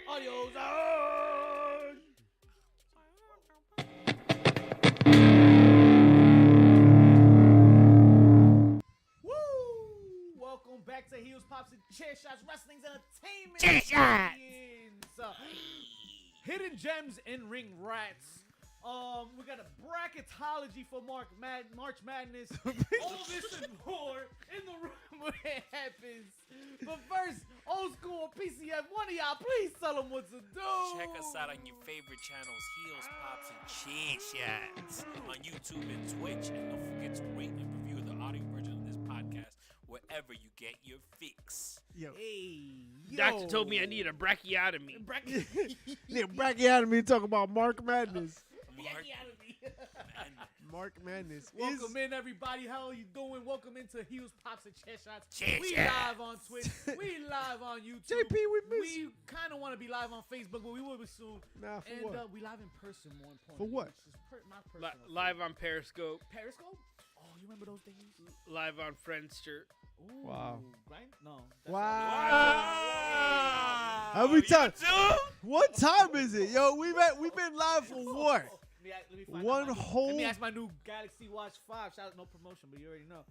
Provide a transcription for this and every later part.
Audio's on. Woo! Welcome back to Heels, Pops, and Chair Shots Wrestling's Entertainment. Chair Shots. Hidden Gems and Ring Rats. We got a bracketology for March Madness. All this and more in the room where it happens. But first, old school PCF, one of y'all, please tell them what to do. Check us out on your favorite channels, Heels, Pops, and Chair Shots on YouTube and Twitch. And don't forget to rate and review the audio version of this podcast wherever you get your fix. Yo. Hey, yo. Doctor told me I need a brachiotomy. Yeah, brachiotomy talk about Mark Madness. Mark Madness. Welcome in, everybody. How are you doing? Welcome into Heels, Pops, and Chair Shots. Chair We Shots. live on Twitch. We live on YouTube. JP, we miss We you. kind of want to be live on Facebook, but we will be soon. Nah, for And what? we live in person, more important. For what? My personal Live on Periscope, Periscope? Oh, you remember those days? live on Friendster. Ooh, Wow. Right? No. that's Wow. Wow. Every time. You too? What time is it? Yo, we've been live for what? Let me find One out my whole- Let me ask my new Galaxy Watch 5. Shout out, no promotion, but you already know.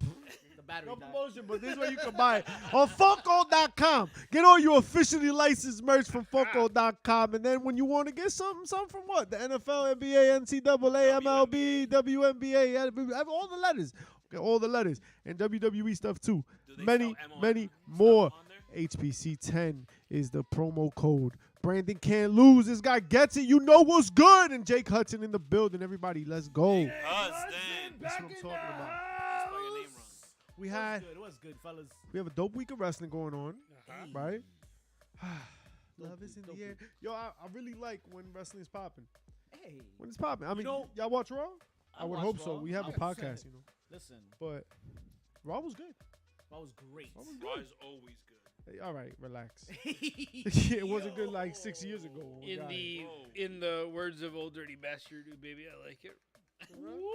The battery No died. promotion, but this is where you can buy it on Funko.com. Get all your officially licensed merch from Funko.com. And then when you want to get something from what? The NFL, NBA, NCAA, MLB, WNBA, all the letters. Okay, all the letters. And WWE stuff too. Do they Many sell MLM many stuff more. on there? HPC10 is the promo code. Brandon can't lose. This guy gets it. You know what's good. And Jake Hudson in the building. Everybody, let's go. Hudson. That's what I'm talking about. Spell your name wrong. We It had was good, fellas. we have a dope week of wrestling going on, Hey. right? Dope Love is in week, dope the air. week. Yo, I really like when wrestling's popping. Hey. When it's popping. I mean, know, y'all watch Raw? I would watch hope so. Raw. We have a 100%. podcast, you know. Listen, But Raw was good. that was great. Raw was Raw good. is always good. Hey, all right, relax. It wasn't good like 6 years ago. when we In got it. Whoa. in the words of Old Dirty Bastard, baby, I like it.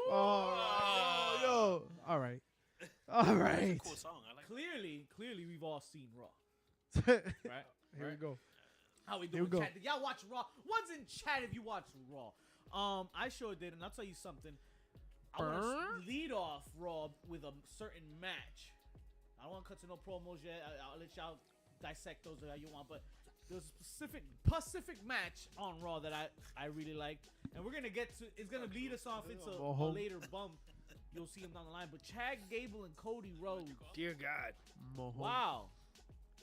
Oh, yo. All right. All It's a right. cool song. I like it. Clearly, we've all seen Raw, Here right? we go. How we Here we doing, go. chat? Did y'all watch Raw? One's in chat if you watch Raw. I sure did, and I'll tell you something. I want Burr? to lead off Raw with a certain match. I don't want to cut to no promos yet. I'll let y'all dissect those that you want, but there's a specific match on Raw that I really liked, and we're gonna get to. It's gonna lead us off into a later bump. You'll see him down the line, but Chad Gable and Cody Rhodes. Dear God. Moho. Wow.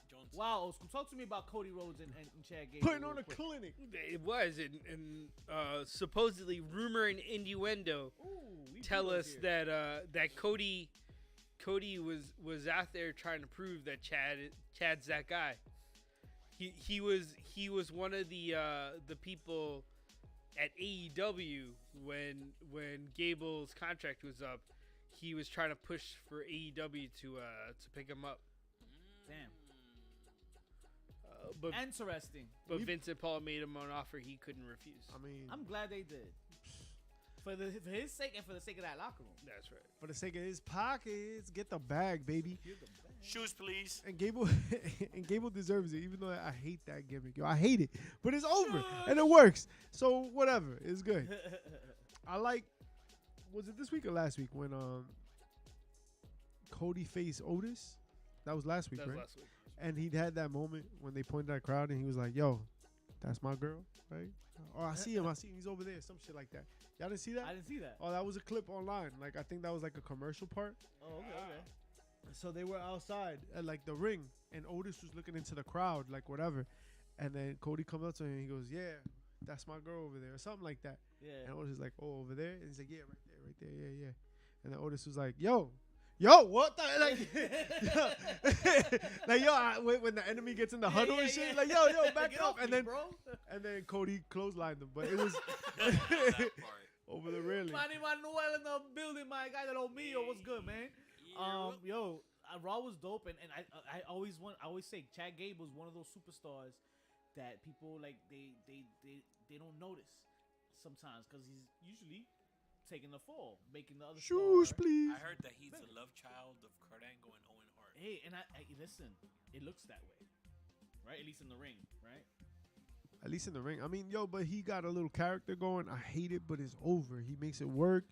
Jones. Wow, Old School. Talk to me about Cody Rhodes and Chad Gable. Putting real on a quick. clinic. It was, and supposedly rumor and innuendo Ooh, we tell do those us here. that Cody was out there trying to prove that Chad's that guy. He was one of the people at AEW when Gable's contract was up. He was trying to push for AEW to pick him up. Damn. But Interesting. Vincent Paul made him an offer he couldn't refuse. I mean, I'm glad they did. For his sake and for the sake of that locker room. That's right. for the sake of his pockets, get the bag, baby. Shoes, please. And Gable and Gable deserves it, even though I hate that gimmick. Yo, I hate it. But it's over. And it works. So whatever. It's good. I like, was it this week or last week when Cody faced Otis? That was last week, That was right? last week. And he'd had that moment when they pointed at the crowd and he was like, yo, that's my girl, right? Or I see him, he's over there, some shit like that. Y'all didn't see that? I didn't see that. Oh, that was a clip online. Like, I think that was like a commercial part. Oh, okay. So they were outside at like the ring, and Otis was looking into the crowd, like whatever. And then Cody comes up to him and he goes, yeah, that's my girl over there, or something like that. Yeah. And Otis is like, oh, over there? And he's like, yeah, right there, yeah. And then Otis was like, yo, what the, like, when the enemy gets in the huddle and shit, like, yo, back Get up. off And me, then, bro. and then Cody clotheslined him, but it was That part. over the railing. Manny Manuel in the building, my guy that old me. What's good, man? Yo, Raw was dope, and I always say Chad Gable's one of those superstars that people like they don't notice sometimes because he's usually taking the fall, making the other Shoes, star. please. I heard that he's the love child of Kurt Angle and Owen Hart. Hey, and I listen, it looks that way, right? At least in the ring, right? At least in the ring. I mean, but he got a little character going. I hate it, but it's over. He makes it work.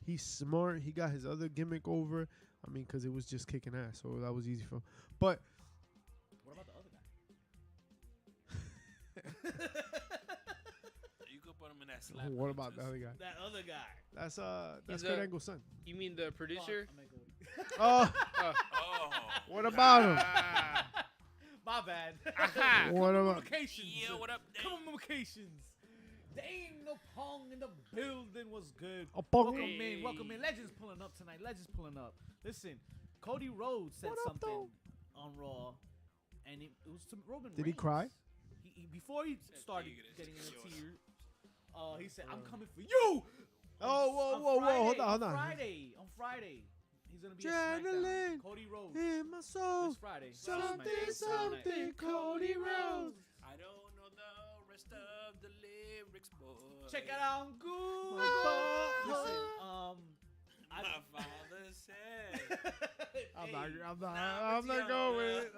He's smart. He got his other gimmick over. I mean, because it was just kicking ass, so that was easy for him. But What about the other guy? You could put him in that slap. what about the contest. other guy? That other guy. That's He's Kurt a- Angle's son. You mean the producer? Oh, Oh. what about him? Ah. My bad. Aha. What about? Communications. Yeah, what up, Dan? Communications. There ain't no pong in the building. Was good. A pong. Welcome in. Hey. Welcome in. Legends pulling up tonight. Legends pulling up. Listen, Cody Rhodes said What up, something though? on Raw, and it was to Roman Did he Reigns. cry? He before he started "Giga, getting this in is the yours." tears, he said, "I'm coming for you." Oh, whoa, hold on. On Friday, he's gonna be Adrenaline at SmackDown. Cody Rhodes. in my soul. This Friday. Something, something, Cody Rhodes. I don't know the rest of the lyrics, boy. Check it out on Google. My Listen, My father said. I'm Hey, not going with it.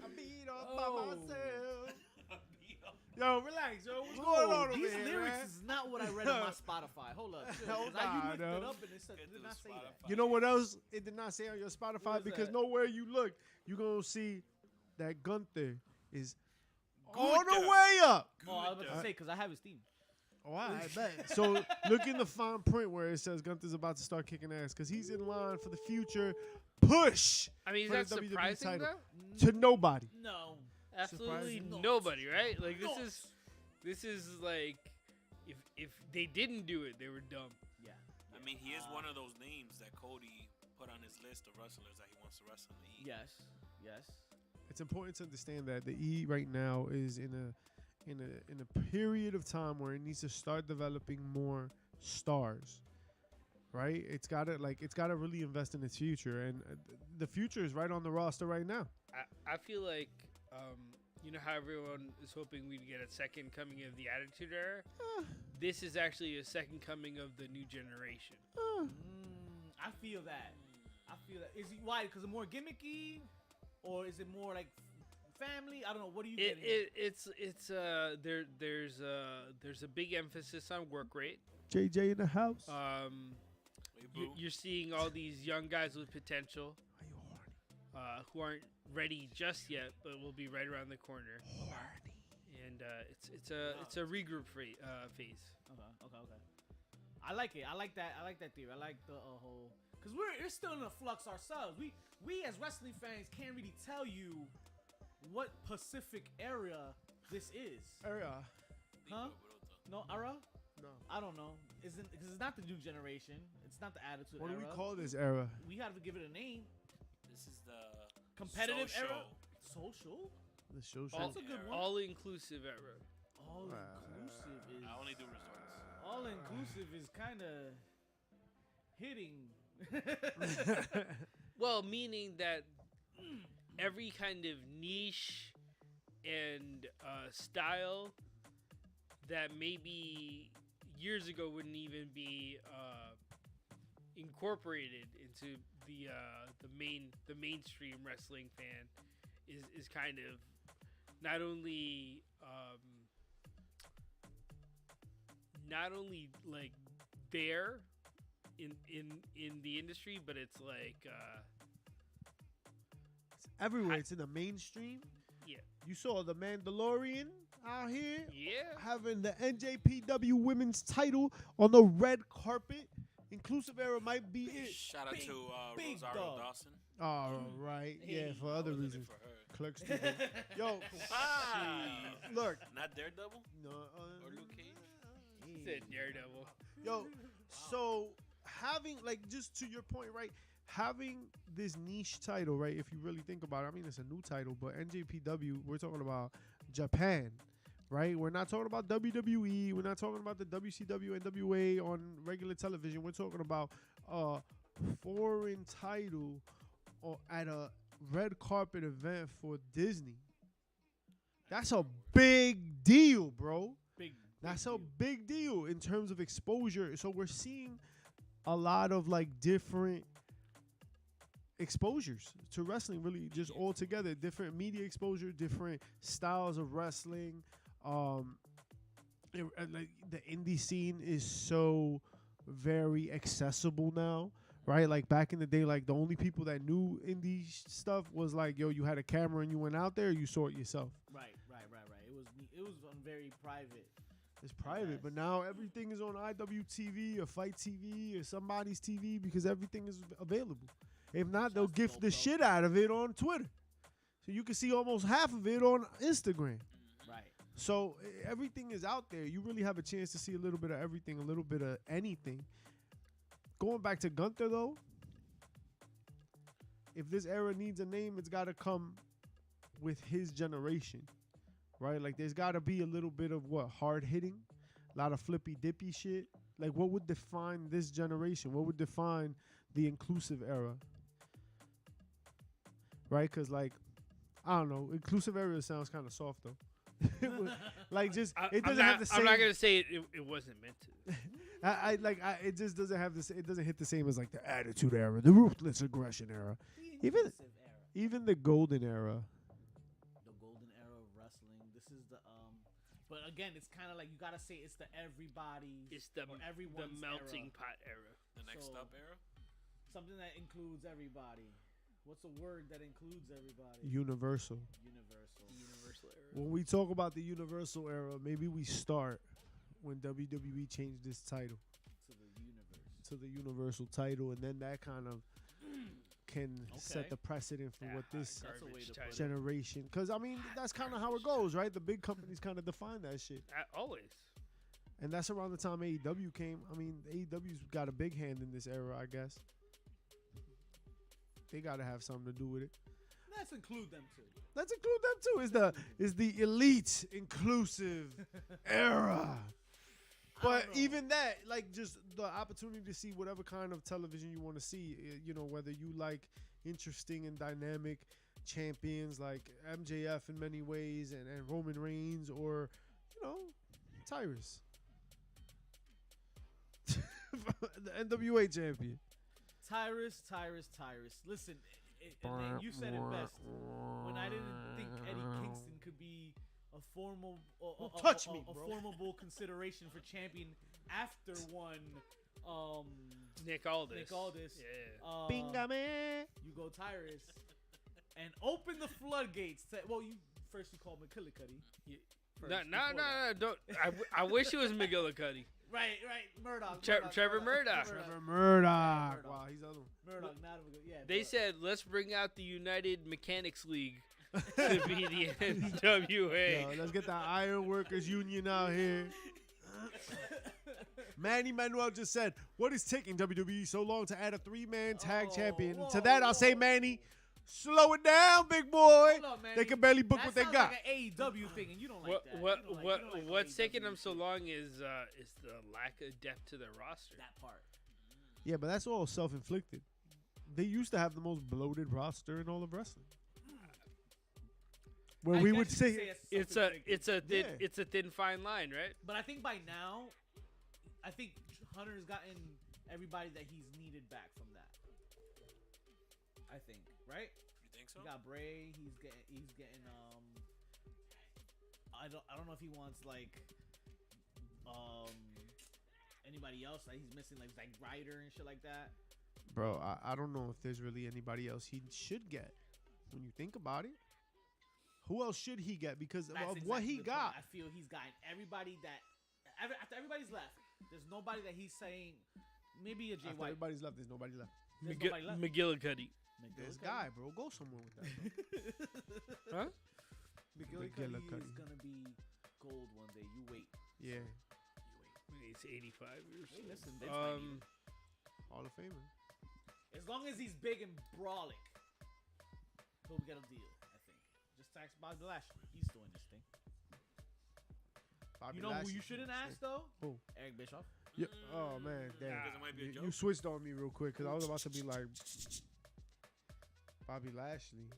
I beat up by Oh. myself. Yo, relax, yo. What's going on Whoa, over these here, lyrics man? is not what I read on my Spotify. Hold up. Chill, 'cause Hold you on, looked no. it up and it said, Get did to not the say that. Spotify. You know what else it did not say on your Spotify? What is Because that? nowhere you look, you're going to see that Gunther is all the Gunther. way up. Oh, I was about to Good. say, because I have his theme. Oh, I bet. So look in the fine print where it says Gunther's about to start kicking ass because he's in line for the future push I mean, is for that the WWE surprising title. though? To nobody. No. Absolutely Surprising. nobody, right? Like Nuts. this is like if they didn't do it, they were dumb. Yeah. I mean, he is one of those names that Cody put on his list of wrestlers that he wants to wrestle in the E. Yes. Yes. It's important to understand that the E right now is in a period of time where it needs to start developing more stars. Right? It's gotta really invest in its future, and the future is right on the roster right now. I feel like you know how everyone is hoping we'd get a second coming of the Attitude Era. This is actually a second coming of the new generation. I feel that. Is he why? Because it's more gimmicky, or is it more like family? I don't know. What do you get? There's a big emphasis on work rate. JJ in the house. Hey, boo. You're seeing all these young guys with potential Are you horny? who aren't ready just yet, but will be right around the corner. Horny. And it's a regroup phase. Okay. I like it. I like that theory. I like the whole because we're still in a flux ourselves. We as wrestling fans can't really tell you what Pacific area this is. Area. Huh? No era? No. I don't know. Because it's not the new generation. It's not the attitude What do era. we call this era? We have to give it a name. This is the Competitive social. era. Social. The show. That's a good one. All inclusive era. All inclusive is. I only do resorts. All inclusive is kind of hitting. Well, meaning that every kind of niche and style that maybe years ago wouldn't even be incorporated into the mainstream wrestling fan is kind of not only like there in the industry, but it's like It's everywhere. It's in the mainstream. yeah. You saw the Mandalorian out here Yeah. having the NJPW women's title on the red carpet. Inclusive era might be it. Shout out Big- to big Rosario dog. Dawson. All right. Yeah, Hey. for I other was in it reasons. for her. Clerks stupid. Yo, Wow. look. Not Daredevil No, or Luke Cage. Said Daredevil. Yo, so having, like, just to your point, right? Having this niche title, right? If you really think about it, I mean, it's a new title, but NJPW, we're talking about Japan, right? We're not talking about WWE. We're not talking about the WCW and NWA on regular television. We're talking about a foreign title at a red carpet event for Disney. That's a big deal, bro. That's a big deal in terms of exposure. So we're seeing a lot of like different exposures to wrestling, really just all together. Different media exposure, different styles of wrestling. Like the indie scene is so very accessible now, right? Like back in the day, like the only people that knew indie stuff was like, yo, you had a camera and you went out there, you saw it yourself. Right. It was very private. It's private, but now everything is on IWTV or Fight TV or somebody's TV because everything is available. If not, they'll gift the shit out of it on Twitter. So you can see almost half of it on Instagram. Right. So everything is out there. You really have a chance to see a little bit of everything, a little bit of anything. Going back to Gunther, though, if this era needs a name, it's got to come with his generation, right? Like there's got to be a little bit of hard hitting, a lot of flippy dippy shit. Like what would define this generation? What would define the inclusive era? Right? Because like, I don't know, inclusive era sounds kind of soft though. Like just it doesn't have the same. I'm not gonna say it wasn't meant to. It just doesn't have this. It doesn't hit the same as like the attitude era, the ruthless aggression era, even the golden era. The golden era of wrestling. This is the But again, it's kind of like you gotta say it's the everybody. It's the everyone's melting era. pot era. The next up era. Something that includes everybody. What's a word that includes everybody? Universal. Universal era. When we talk about the Universal era, maybe we start when WWE changed this title to the Universal title, and then that kind of can set the precedent for what this generation. Because I mean, that's kind of how it goes, right? The big companies kind of define that shit. Always. And that's around the time AEW came. I mean, AEW's got a big hand in this era, I guess. They got to have something to do with it. Let's include them too. Let's include them too. Is the elite inclusive era. But even that, like, just the opportunity to see whatever kind of television you want to see, you know, whether you like interesting and dynamic champions like MJF in many ways and Roman Reigns, or, you know, Tyrus. The NWA champion. Tyrus. Listen, and you said it best. When I didn't think Eddie Kingston could be a formable consideration for champion after one Nick Aldis. Yeah. Bingame. You go Tyrus and open the floodgates. You called McGillicuddy. No, don't. I wish it was McGillicuddy. Right. Murdoch. Trevor Murdoch. Trevor Murdoch. Wow, he's other one. Murdoch, not a yeah. They said, let's bring out the United Mechanics League to be the NWA. Yo, let's get the Iron Workers Union out here. Manny Manuel just said, what is taking WWE so long to add a 3-man tag champion? To that, I'll say, Manny, slow it down, big boy. Hold on, they can barely book what they got. Like an AEW thing, and you don't like that. What's taking them so long is the lack of depth to their roster. That part. Yeah, but that's all self-inflicted. They used to have the most bloated roster in all of wrestling. Where we would say it's a thin fine line, right? But I think by now, Hunter's gotten everybody that he's needed back from that. I think, right? You think so? He got Bray. He's getting I don't know if he wants like anybody else that he's missing, like Ryder and shit like that. Bro, I don't know if there's really anybody else he should get. When you think about it, who else should he get? Because of what he got. I feel he's gotten everybody that after everybody's left. There's nobody that he's saying. Maybe a Jay After White. everybody's left. There's nobody left. McGillicuddy. This guy, bro, go somewhere with that. Bro. Huh? McGillicuddy is gonna be gold one day. You wait. Yeah. He's 85 years old. Hey, listen, Vince might need him. Hall of Famer. As long as he's big and brolic, he'll get a deal. I think. Just tax Bobby Lashley. He's doing this thing. Bobby you know Lashley. who you shouldn't ask though? Who? Eric Bischoff. Yeah. Oh man, damn. Because it might be a joke. You switched on me real quick because I was about to be like Bobby Lashley.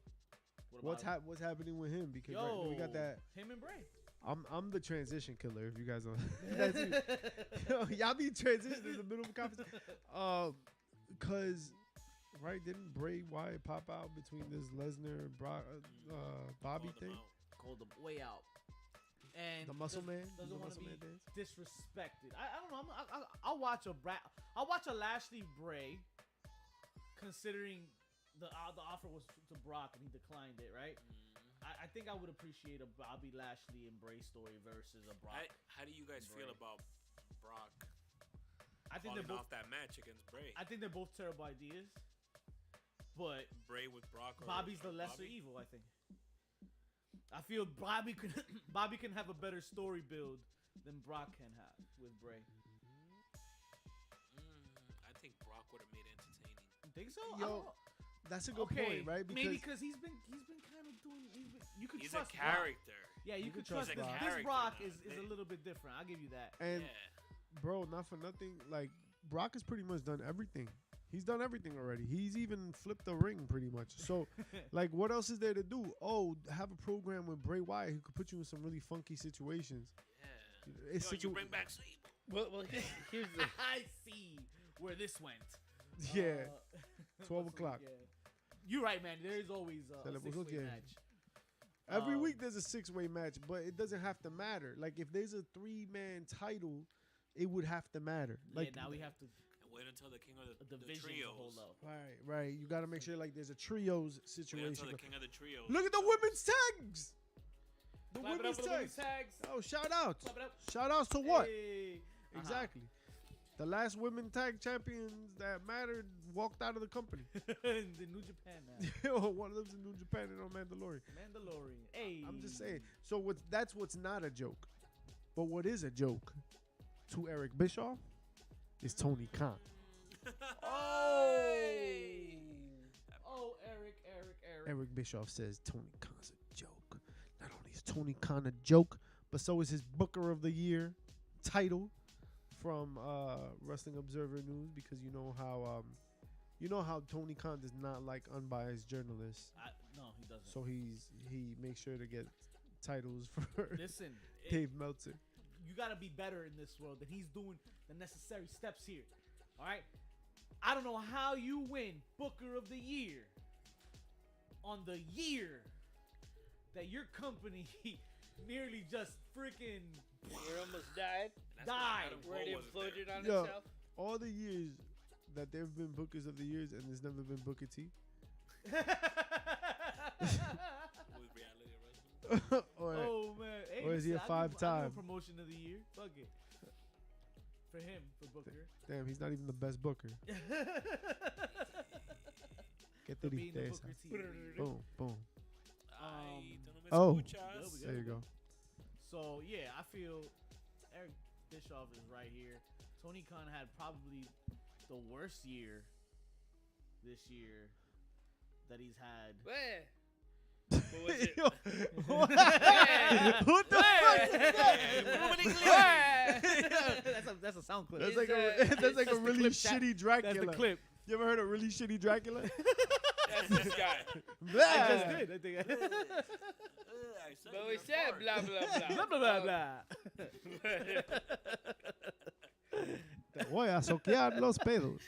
What's happening with him? Because we got that. Him and Bray. I'm the transition killer. If you guys don't, that's it. Yo, y'all be transitioning in the middle of a conversation. Cause Right? Didn't Bray Wyatt pop out between this Lesnar Bobby Called them thing? out. Called him way out. And The Muscle Man? doesn't The want to Muscle be Man dance? disrespected. I don't know. I'll watch I'll watch a Lashley Bray, considering the offer was to Brock and he declined it. Right. I think I would appreciate a Bobby Lashley and Bray story versus a Brock. How do you guys feel Bray. about Brock I think they're falling both. off that match against Bray? I think they're both terrible ideas, but Bray with Brock or Bobby's the or lesser Bobby? evil. I think. I feel Bobby can have a better story build than Brock can have with Bray. I think Brock would have made it entertaining. You think so? Yo, I don't know. That's a good Okay, point, right? maybe because he's been kind of doing. You could He's a trust Brock. character. Yeah, you You could could trust trust Brock. this. He's a This Brock character is now. a little bit different. I'll give you that. and Yeah. bro, not for nothing, like Brock has pretty much done everything. He's done everything already. He's even flipped the ring pretty much. So, like, what else is there to do? Oh, have a program with Bray Wyatt who could put you in some really funky situations. Yeah. It's Yo, you bring back Sleep. Well, here's the. I see where this went. Yeah, 12 what's o'clock. yeah. You're right, man. There is always a Tell it was six-way okay. match. Every Um, week there's a 6-way match, but it doesn't have to matter. Like if there's a 3-man title, it would have to matter. Like yeah, now we have to. And wait until the king of A the division to trios. hold up. right. You got to make sure like there's a trios Wait situation. until the king of the trios. Look at the women's tags. The Clap it women's up for the women's tags. tags. Oh, shout outs. Clap it up. Shout outs to what? Hey. Exactly. The last women tag champions that mattered walked out of the company. In the New Japan now. One of them's in New Japan and on Mandalorian. Mandalorian. Hey. I'm just saying. So that's what's not a joke. But what is a joke to Eric Bischoff is Tony Khan. Oh. Oh, Eric. Eric Bischoff says Tony Khan's a joke. Not only is Tony Khan a joke, but so is his Booker of the Year title from Wrestling Observer News, because you know how Tony Khan does not like unbiased journalists. No, he doesn't. So he makes sure to get titles for Listen, Dave Meltzer. you got to be better in this world, and he's doing the necessary steps here. All right? I don't know how you win Booker of the Year on the year that your company nearly just freaking You almost died. That's Die. Adam Where Cole it wasn't there. imploded on Yo. itself. All the years that there have been Bookers of the Years and there's never been Booker T. With reality wrestling. or, Oh man! Hey, Or is he a listen, I'll give five-time? promotion of the year? Fuck it. For him, for Booker. damn, he's not even the best Booker. Get For the being the dance. Booker T. of the year. Boom, boom. Ay, tú no me oh. escuchas. we There you go. So yeah, I feel Eric Bischoff is right here. Tony Khan had probably the worst year this year that he's had. Where? What was it? Yo, what? What the fuck is that? that's a sound clip. That's Is, like a that's that's like a the really clip chat. shitty Dracula. That's the clip. You ever heard of really shitty Dracula? That's this guy. Blah. I just did. I think. But we said blah blah blah. blah blah blah. Te voy a soquear los pedos.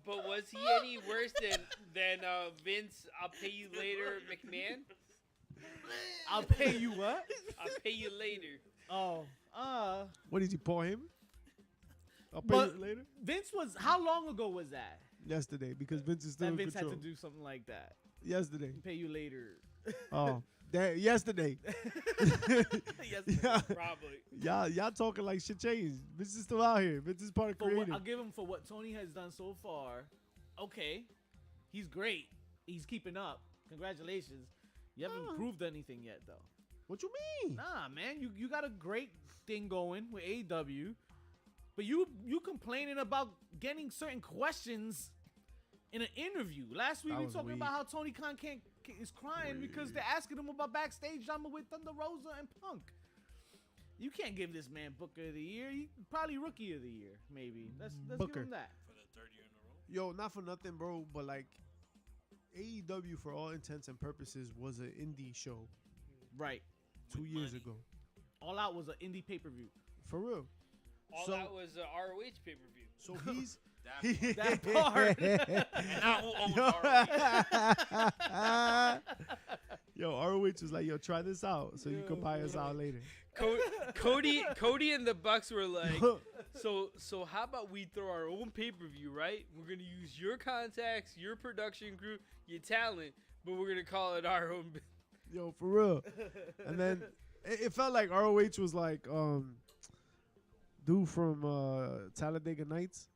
But was he any worse than Vince? I'll pay you later, McMahon. I'll pay you what? I'll pay you later. Oh, What did you pour him? I'll pay But- you later. Vince was. How long ago was that? Yesterday, because Vince is still That in Vince had control. to do something like that. Yesterday. Pay you later. Oh, yesterday. Yes. Yeah. Probably. Y'all talking like shit changed. Vince is still out here. Vince is part of For what, creative. I'll give him for what Tony has done so far. Okay, he's great. He's keeping up. Congratulations. You haven't proved anything yet, though. What you mean? Nah, man, you got a great thing going with AEW, but you complaining about getting certain questions in an interview. Last week That we was talking weak. about how Tony Khan is crying because they're asking him about backstage drama with Thunder Rosa and Punk. You can't give this man Booker of the Year. He probably Rookie of the Year, maybe. Let's Booker. give him that. For the third year in a row. Yo, not for nothing, bro, but like AEW, for all intents and purposes, was an indie show Right. 2 With years money. ago. All Out was an indie pay-per-view. For real. All So- that was ROH pay per view. So he's That part. And now who owns ROH? Yo, ROH was like, yo, try this out so you can buy us out later. Cody and the Bucks were like, so how about we throw our own pay per view, right? We're gonna use your contacts, your production crew, your talent, but we're gonna call it our own. Yo, for real. And then it felt like ROH was like dude from Talladega Nights.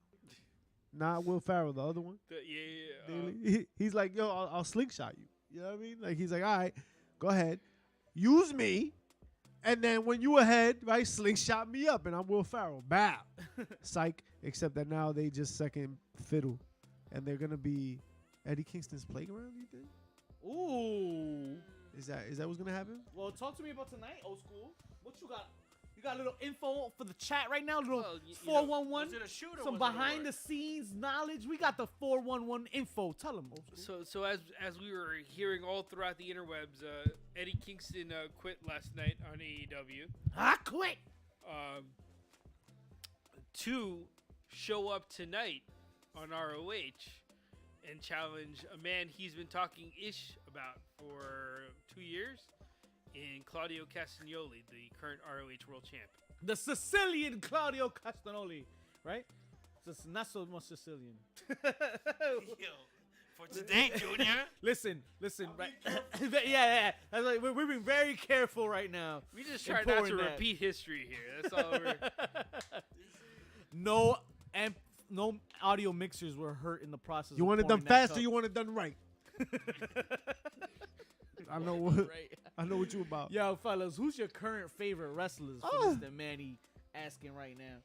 Not Will Ferrell, the other one. He's like, yo, I'll slingshot you. You know what I mean? Like, he's like, all right, go ahead. Use me. And then when you ahead, right, slingshot me up. And I'm Will Ferrell. Bow. Psych. Except that now they just second fiddle. And they're going to be Eddie Kingston's playground, you think? Ooh. Is that what's going to happen? Well, talk to me about tonight, old school. What you got? You got a little info for the chat right now? Little Well, 411? Was it a shoot or Some was it a behind what? the scenes knowledge. We got the 411 info. Tell them, old school. So as we were hearing all throughout the interwebs, Eddie Kingston quit last night on AEW. I quit. To show up tonight on ROH and challenge a man he's been talking ish about for 2 years in Claudio Castagnoli, the current ROH World Champ. The Sicilian Claudio Castagnoli, right? Just not so much Sicilian. Yo, for today, Junior. Listen, right? yeah. I was like, we're being very careful right now. We just try not to Important that. repeat history here. That's all we're. No audio mixers were hurt in the process. You of want it done pouring that fast or cup. you want it done right? I know what Right. I know what you about. Yo, fellas, who's your current favorite wrestlers for Oh. Mr. Manny asking right now?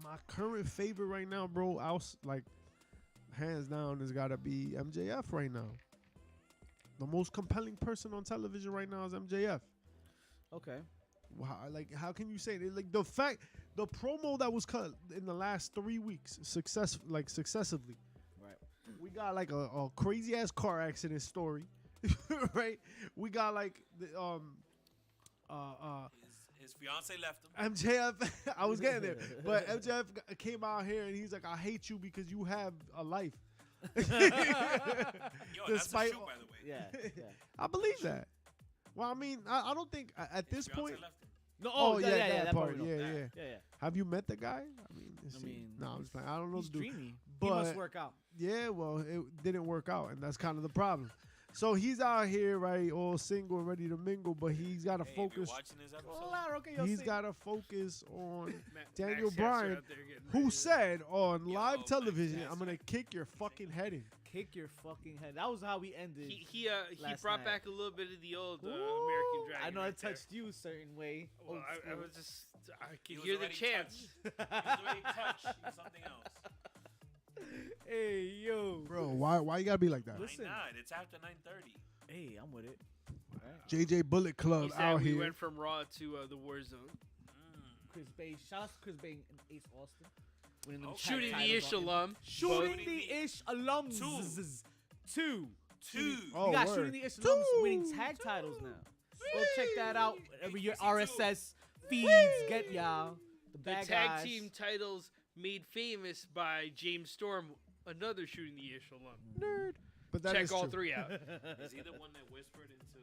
My current favorite right now, bro, like hands down, has got to be MJF right now. The most compelling person on television right now is MJF. Okay. How can you say that? Like the promo that was cut in the last 3 weeks, successively. Right. We got like a crazy ass car accident story, right? We got like the His fiance left him. MJF. I was getting there, but MJF came out here and he's like, "I hate you because you have a life." Yo, that's a Despite- shoot, by the way. Yeah. I believe that. Well, I mean, I don't think at His this fiance point. left him. No. Oh, yeah. that That part. we know. Yeah. Yeah. Have you met the guy? I mean, no, I'm just playing. I don't know He's the dude. dreamy. He But- must work out. Yeah, well, it didn't work out, and that's kind of the problem. So he's out here, right, all single and ready to mingle, but he's got to Hey, if you're focus. watching this episode, Claro, okay, yo, He's sí. got to focus on Max Daniel Sasser Bryan, out there getting who ready to- said on Yo, live Max television, Sasser. "I'm gonna kick your fucking head in." Kick your fucking head. That was how we ended. He last brought night. back a little bit of the old Ooh, American Dragon. I know right it touched you a certain way. there. Well, old I school. was just I He could was hear the already chants. touched. He was already touched. He was something else. Hey, yo. Bro, why you gotta be like that? Listen. 9-9. It's after 9:30. Hey, I'm with it. All right. JJ Bullet Club He said out we here. went from Raw to the War Zone. Chris Bay. Shout out to Chris Bay and Ace Austin. Winning them Okay. tag Shooting the titles ish on- alum. Shooting Both. the ish alums. Two. Two. Oh, We got word. Shooting the Ish alums winning tag titles now. Go check that out. Every year RSS feeds get y'all. The The bad tag guys. team titles made famous by James Storm, another Shooting the Ish alum. Nerd. But that Check is all true. three out. Is he the one that whispered into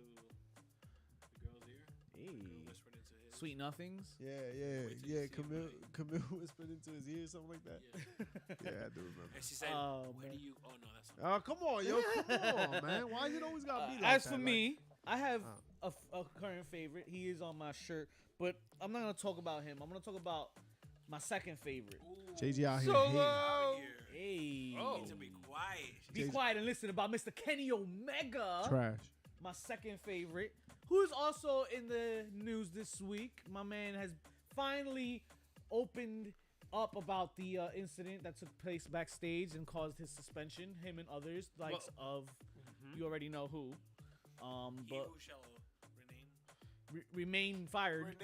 the girl's ear? Hey. Whispered into his. Sweet nothings. Yeah. Wait till you see him, Camille whispered into his ear, something like that. Yeah. Yeah, I do remember. And she said, Oh, "Where man. do you?" Oh no, that's not. Oh, come on, yo, come on, man. Why you always gotta be like As that? for Like, me, I have a current favorite. He is on my shirt, but I'm not gonna talk about him. I'm gonna talk about my second favorite. JJ out here. Solo. hating. Out here. Hey. Oh. Need to be quiet. Be quiet and listen about Mr. Kenny Omega. Trash. My second favorite, who is also in the news this week. My man has finally opened up about the incident that took place backstage and caused his suspension. Him and others, likes of you already know who. He But who shall remain. remain fired.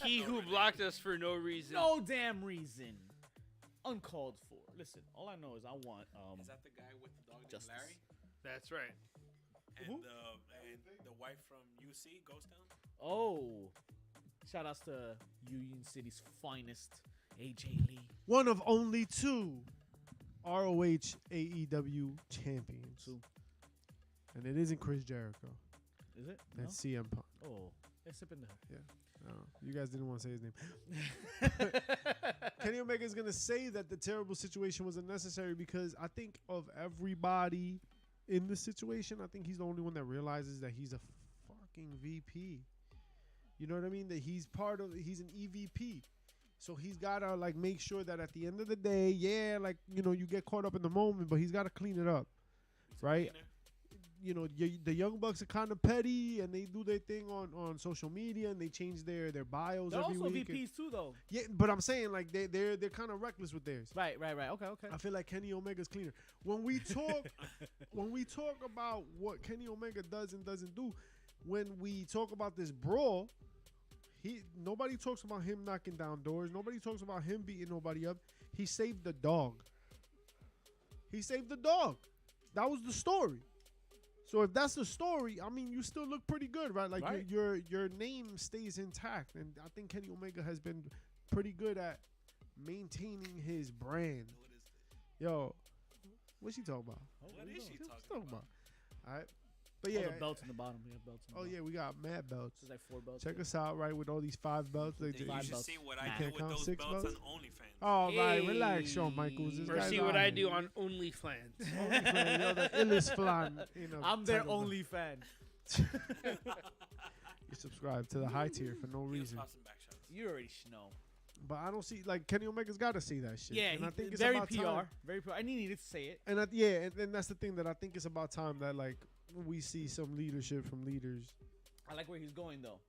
He who blocked us for no reason. No damn reason. Uncalled for. Listen, all I know is I want Is that the guy with the dog named Justice. Larry? That's right. And Who? the wife from UC, Ghost Town? Oh, Shout outs to Union City's finest, AJ Lee. One of only 2 ROH AEW champions. Two. And it isn't Chris Jericho. Is it? No? That's CM Punk. Oh, it's sipping there. You guys didn't want to say his name. Kenny Omega is going to say that the terrible situation was unnecessary because I think of everybody in this situation, I think he's the only one that realizes that he's a fucking VP. You know what I mean? That he's he's an EVP. So he's got to like make sure that at the end of the day, you get caught up in the moment, but he's got to clean it up. Right? You know, the Young Bucks are kind of petty, and they do their thing on social media, and they change their bios They're every also week. VPs too, though. Yeah, but I'm saying like they're kind of reckless with theirs. Right. Okay. I feel like Kenny Omega's cleaner. When we talk, about what Kenny Omega does and doesn't do, when we talk about this brawl, nobody talks about him knocking down doors. Nobody talks about him beating nobody up. He saved the dog. That was the story. So if that's the story, I mean, you still look pretty good, right? Like right. Your name stays intact, and I think Kenny Omega has been pretty good at maintaining his brand. Yo, what's she talking about? What is she talking about? All right, but yeah, All the belts in the bottom. We have belts. In the oh bottom. yeah, we got mad belts. There's like 4 belts. Check us out, right, with all these 5 belts. You Five should belts. see what Nah. I do Can't with count those 6 belts belts? on OnlyFans. Oh, right, relax, Hey. Shawn Michaels. This Or guy's see what out I here. do on OnlyFans. OnlyFans, you're the illest flan. I'm their only fan. You subscribe to the high tier for no Heels, reason. pops, and back shots. You already know. But I don't see, like, Kenny Omega's got to say that shit. Yeah, and I think it's very about PR. time. Very PR. I needed to say it. And and that's the thing that I think it's about time that, like, we see some leadership from leaders. I like where he's going though.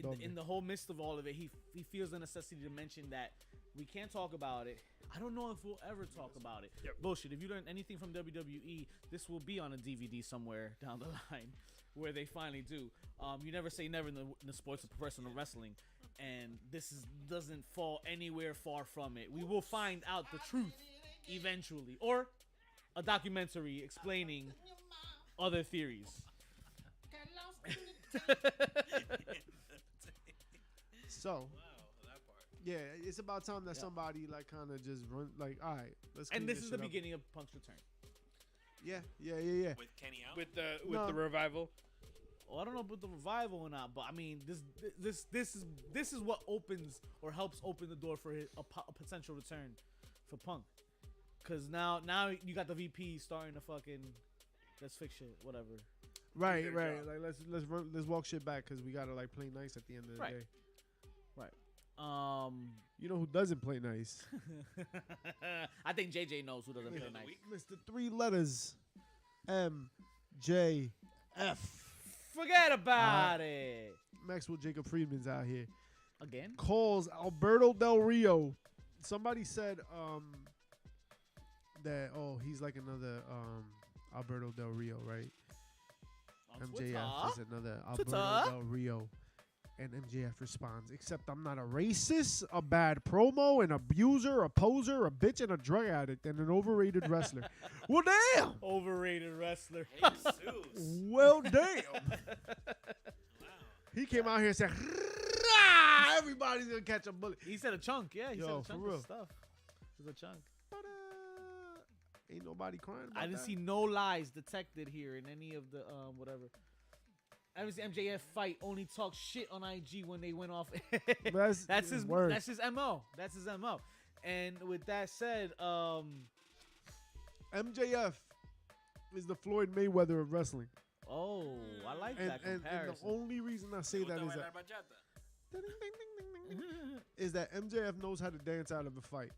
Lovely. In the whole midst of all of it, he feels the necessity to mention that we can't talk about it. I don't know if we'll ever talk about it. Yep. Bullshit. If you learn anything from WWE, this will be on a DVD somewhere down the line, where they finally do. You never say never in the sports of professional wrestling, and doesn't fall anywhere far from it. We will find out the truth eventually, or a documentary explaining other theories. So, Wow, that part. yeah, it's about time that Yeah. somebody, like, kind of just run, like, all right, let's And clean this is the shit up. beginning of Punk's return. Yeah. With Kenny out. with the No. revival. Well, I don't know about the revival or not, but I mean, this is what opens or helps open the door for a potential return for Punk, because now you got the VP starting to fucking let's fix shit, whatever. Right. their job. Like, let's walk shit back because we gotta, like, play nice at the end of the Right. day. Right. You know who doesn't play nice? I think JJ knows who doesn't play of the nice. week. Mr. 3 letters, MJF. Forget about it Maxwell Jacob Friedman's out here. again. Calls Alberto Del Rio. Somebody said that he's like another Alberto Del Rio, right? On MJF Twitter. is another Alberto Twitter. Del Rio. And MJF responds, except I'm not a racist, a bad promo, an abuser, a poser, a bitch, and a drug addict, and an overrated wrestler. Well, damn. Overrated wrestler. Jesus. Well, damn. Wow. He came out here and said, "Rah! Everybody's going to catch a bullet. He said a chunk. Yeah, he Yo, said a for chunk real. of stuff. It was a chunk. But ain't nobody crying about I didn't that. see no lies detected here in any of the whatever. I haven't seen MJF fight. Only talk shit on IG when they went off. That's That's his word. That's his mo. That's his mo. And with that said, MJF is the Floyd Mayweather of wrestling. oh, I like And, that and, comparison. and the only reason I say that is that is that MJF knows how to dance out of a fight,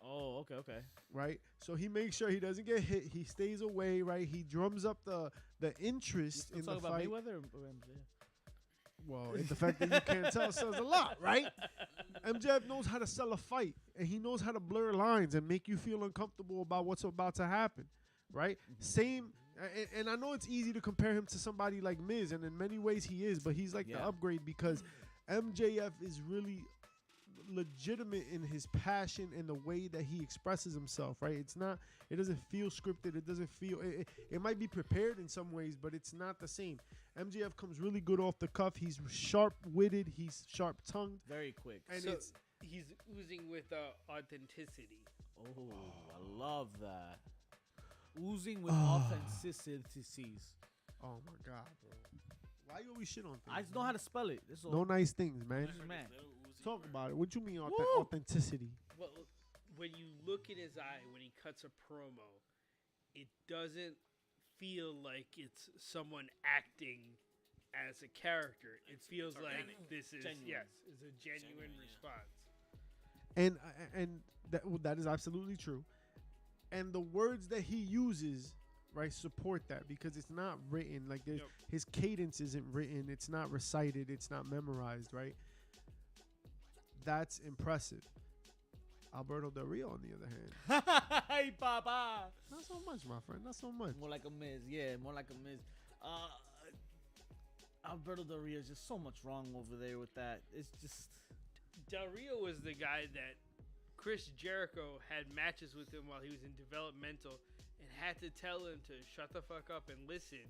oh, okay. right? So he makes sure he doesn't get hit. He stays away, right? He drums up the You interest still in the talking about fight. Mayweather or MJF? Well, and the fact that you can't tell says a lot, right? MJF knows how to sell a fight, and he knows how to blur lines and make you feel uncomfortable about what's about to happen, right? Same, and I know it's easy to compare him to somebody like Miz, and in many ways he is, but he's like the Yeah. upgrade because MJF is really legitimate in his passion and the way that he expresses himself, right? It's not. It doesn't feel scripted. It doesn't feel. It might be prepared in some ways, but it's not the same. MJF comes really good off the cuff. He's sharp-witted. He's sharp-tongued. Very quick. And So it's he's oozing with authenticity. Oh, I love that. Oozing with authenticities. oh my god, bro. Why you always shit on things? I just know how to spell it. That's all. No nice things, man. Just man. Talk about it. What you mean Woo! authenticity? Well, when you look in his eye when he cuts a promo, it doesn't feel like it's someone acting as a character. It feels like organic. this is Genuine. is a genuine Genuine, yeah. response. And that is absolutely true. And the words that he uses, right, support that because it's not written. Like Yep. his cadence isn't written. It's not recited. It's not memorized, right? That's impressive. Alberto Del Rio, on the other hand, Hey, Papa. not so much, my friend. Not so much. More like a Miz. Yeah, more like a Miz. Alberto Del Rio is just so much wrong over there with that. It's just. Del Rio was the guy that Chris Jericho had matches with him while he was in developmental and had to tell him to shut the fuck up and listen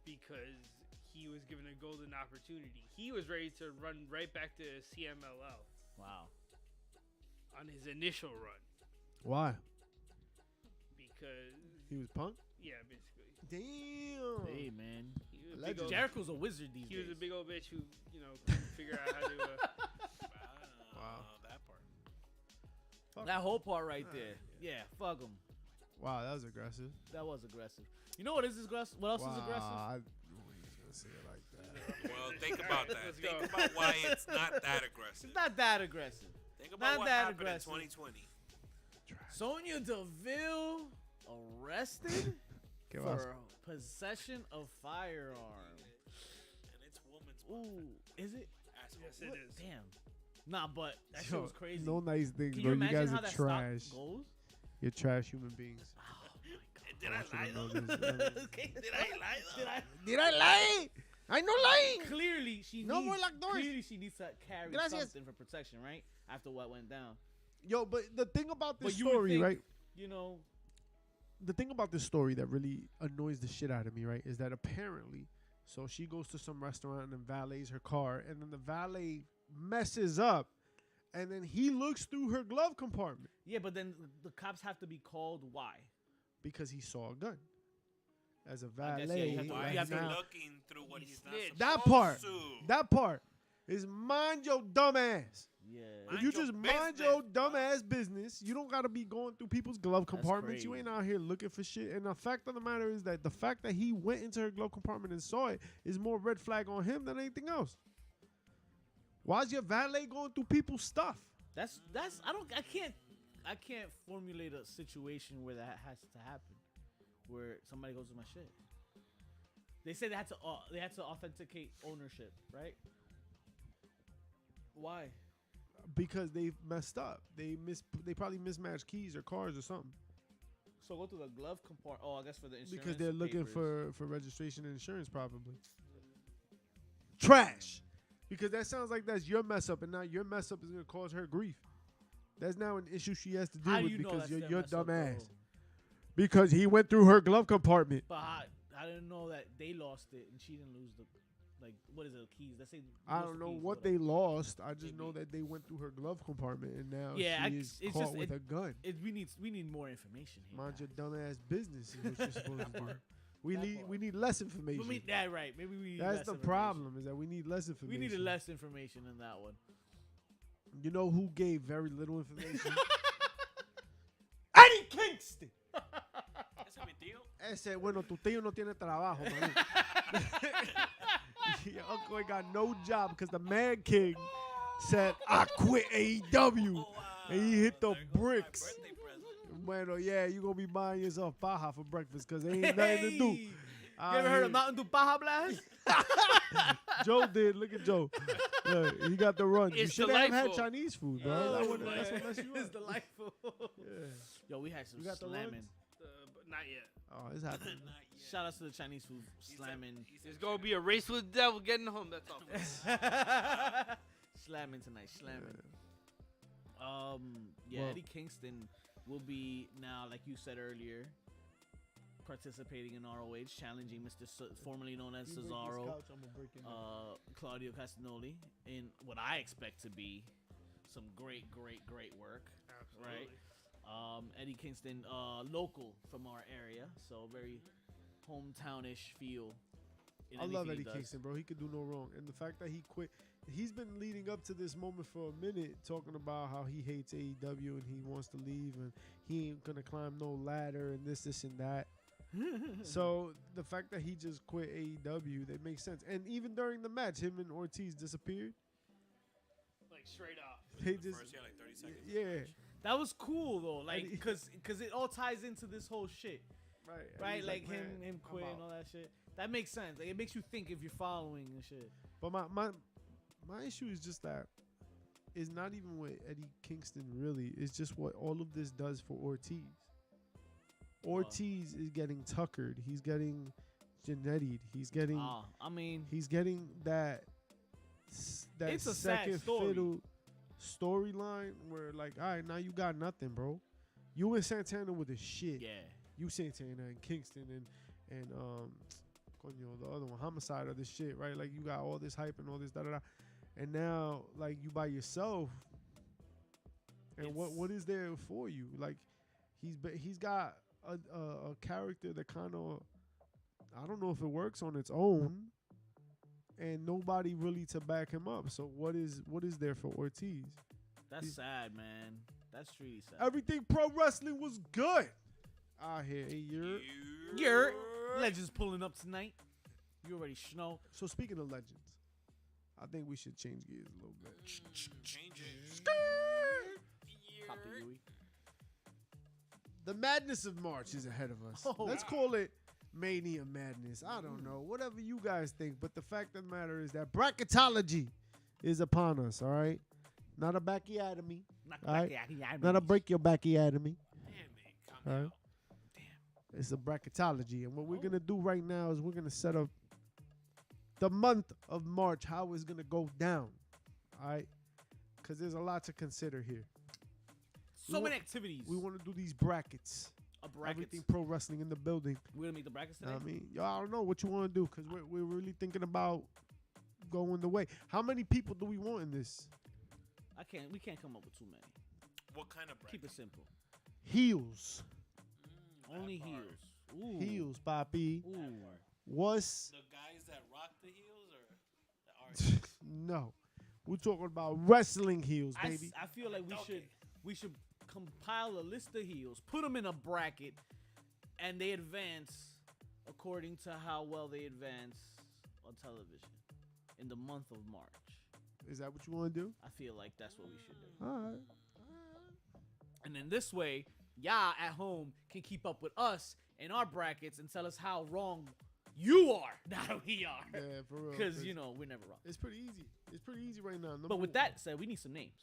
because he was given a golden opportunity. He was ready to run right back to CMLL Wow. on his initial run Why? because, He was punk. yeah, basically. Damn. Hey, man. He was, a big Legend. old, Jericho's a wizard these he days. was a big old bitch who, couldn't figure out how to. Wow. That part. Fuck. That whole part right there. Yeah, fuck him. Wow, that was aggressive. That was aggressive. You know what is aggressive? What else is aggressive? I was gonna say it like that. Well, think about that. Let's Think go. about why it's not that aggressive. It's not that aggressive. Think about not what that happened aggressive. in 2020. Sonya Deville arrested ¿Qué vas? for possession of firearm. And it's woman's Ooh, is it? asshole. Yes, it What? is. Damn. Nah, but that shit Yo, was crazy. No nice things, Can bro. you You imagine guys how are that trash. stock goes? You're trash human beings. Oh my god. Did I I lie should've known though? this. Did I lie though? Did I? Did I lie? I no lying. Clearly, she No needs. more locked doors. Clearly, she needs to carry Gracias. something for protection, right? After what went down. Yo, but the thing about this But you would story, think- right? You know. The thing about this story that really annoys the shit out of me, right, is that apparently, so she goes to some restaurant and then valets her car, and then the valet messes up, and then he looks through her glove compartment Yeah, but then the cops have to be called. Why? because he saw a gun. As a I guess, yeah, valet, you have to- Why right you have is to- he now, looking through what He he's not snitched. That supposed part. to? that part is mind your dumb ass. Yeah. If Mind you your just mind your business, dumb bro. ass business, you don't gotta be going through people's glove compartments. You crazy. ain't out here looking for shit. And the fact of the matter is that the fact that he went into her glove compartment and saw it is more red flag on him than anything else. Why's your valet going through people's stuff? That's I can't formulate a situation where that has to happen, where somebody goes to my shit. They said they had to authenticate ownership, right? Why? Because they messed up. They probably mismatched keys or cars or something. So go to the glove compartment. Oh, I guess for the insurance. Because they're looking papers. for registration and insurance probably. Trash. Because that sounds like that's your mess up, and now your mess up is gonna cause her grief. That's now an issue she has to deal How do with you know because that's you're their your mess dumb up, though? ass. Because he went through her glove compartment. But I didn't know that they lost it and she didn't lose the, like, what is it, keys? Let's say. I lost don't the know keys, what whatever. they lost. I just know Maybe. that they went through her glove compartment, and now Yeah, she is it's caught just- with a gun. We need more information here. Mind your guys. dumb ass business is what you're supposed to do. part. We That need part. we need less information. But that right. Maybe we need That's less the information. problem, is that we need less We information. needed less information in that one. You know who gave very little information? Eddie Kingston. Ese es mi tío. Ese, bueno, tu tío no tiene trabajo, man. Your uncle ain't got no job because the Man King said, I quit AEW. Oh, wow. And he hit the There goes my bricks. birthday present. Bueno, yeah, you going to be buying yourself paja for breakfast because there ain't nothing to do. Hey, You ever heard of Mountain Dew Baja Blast? Joe did. Look at Joe. Look, he got the run. You It's should have had delightful. Chinese food, bro. Oh, That would've- man. that's what messed you It's up. delightful. Yeah. Yo, we had some You got the slamming. runs? But not yet. Oh, it's happening. Not yet. Shout out to the Chinese food He said- slamming. he said There's gonna be a race with the devil getting home. That's all. Slamming tonight. Slamming. Yeah, Well- Eddie Kingston will be now, like you said earlier, participating in ROH, challenging Mr. Formerly known as Cesaro, Claudio Castagnoli, in what I expect to be some great work. Absolutely. Right. Eddie Kingston, local from our area, so very hometownish feel. in I love anything he Eddie does. Kingston, bro. He could do no wrong. And the fact that he quit, he's been leading up to this moment for a minute, talking about how he hates AEW and he wants to leave and he ain't gonna climb no ladder and this and that. So the fact that he just quit AEW, that makes sense. And even during the match, him and Ortiz disappeared. Like straight off. They The just, first, like 30 seconds. yeah, That was cool though, like Eddie- because it all ties into this whole shit, right. And right? he's Like him "Man, I'm quitting out." all that shit. That makes sense. Like, it makes you think if you're following and shit. But my issue is just that it's not even with Eddie Kingston really. It's just what all of this does for Ortiz. Ortiz is getting tuckered. He's getting Janetti'd. He's getting I mean, he's getting that It's a sad second story. fiddle storyline where like, all right, now you got nothing, bro. You and Santana with the shit. yeah. You Santana and Kingston and coño, the other one, Homicide or this shit, right? Like you got all this hype and all this da da da, and now like you by yourself. And what It's- is there for you? Like he's got a character that kind of, I don't know if it works on its own, and nobody really to back him up. So what is there for Ortiz? That's He's- sad, man. That's really sad. Everything pro wrestling was good out here. You're Your Legends pulling up tonight. You already know. So speaking of legends, I think we should change gears a little bit. Change it. Pop the Yui. The madness of March is ahead of us. Oh. Let's call it Mania Madness. I don't know. Whatever you guys think. But the fact of the matter is that bracketology is upon us, all right? Not a backyatomy. All right. Not a break your backyatomy. Damn it. Calm All right. down. It's a bracketology. And what we're going to do right now is we're going to set up the month of March, how it's going to go down, all right? Because there's a lot to consider here. So many activities. We want to do these brackets. A bracket. Everything pro wrestling in the building. We're gonna make the brackets Know today. what I mean, yo, I don't know what you want to do because we're really thinking about going the way. How many people do we want in this? We can't come up with too many. What kind of bracket? Keep it simple. Heels. Only that part. heels. Ooh. Heels, Papi. Ooh. What's The guys that rock the heels or the artists? no? We're talking about wrestling heels, I, baby. I feel like we should compile a list of heels, put them in a bracket, and they advance according to how well they advance on television in the month of March. Is that what you want to do? I feel like that's what we should do. All right. And then this way, y'all at home can keep up with us in our brackets and tell us how wrong you are, not we are. Yeah, for real. Because, you know, we're never wrong. it's pretty easy. It's pretty easy right now. But with that said, we need some names.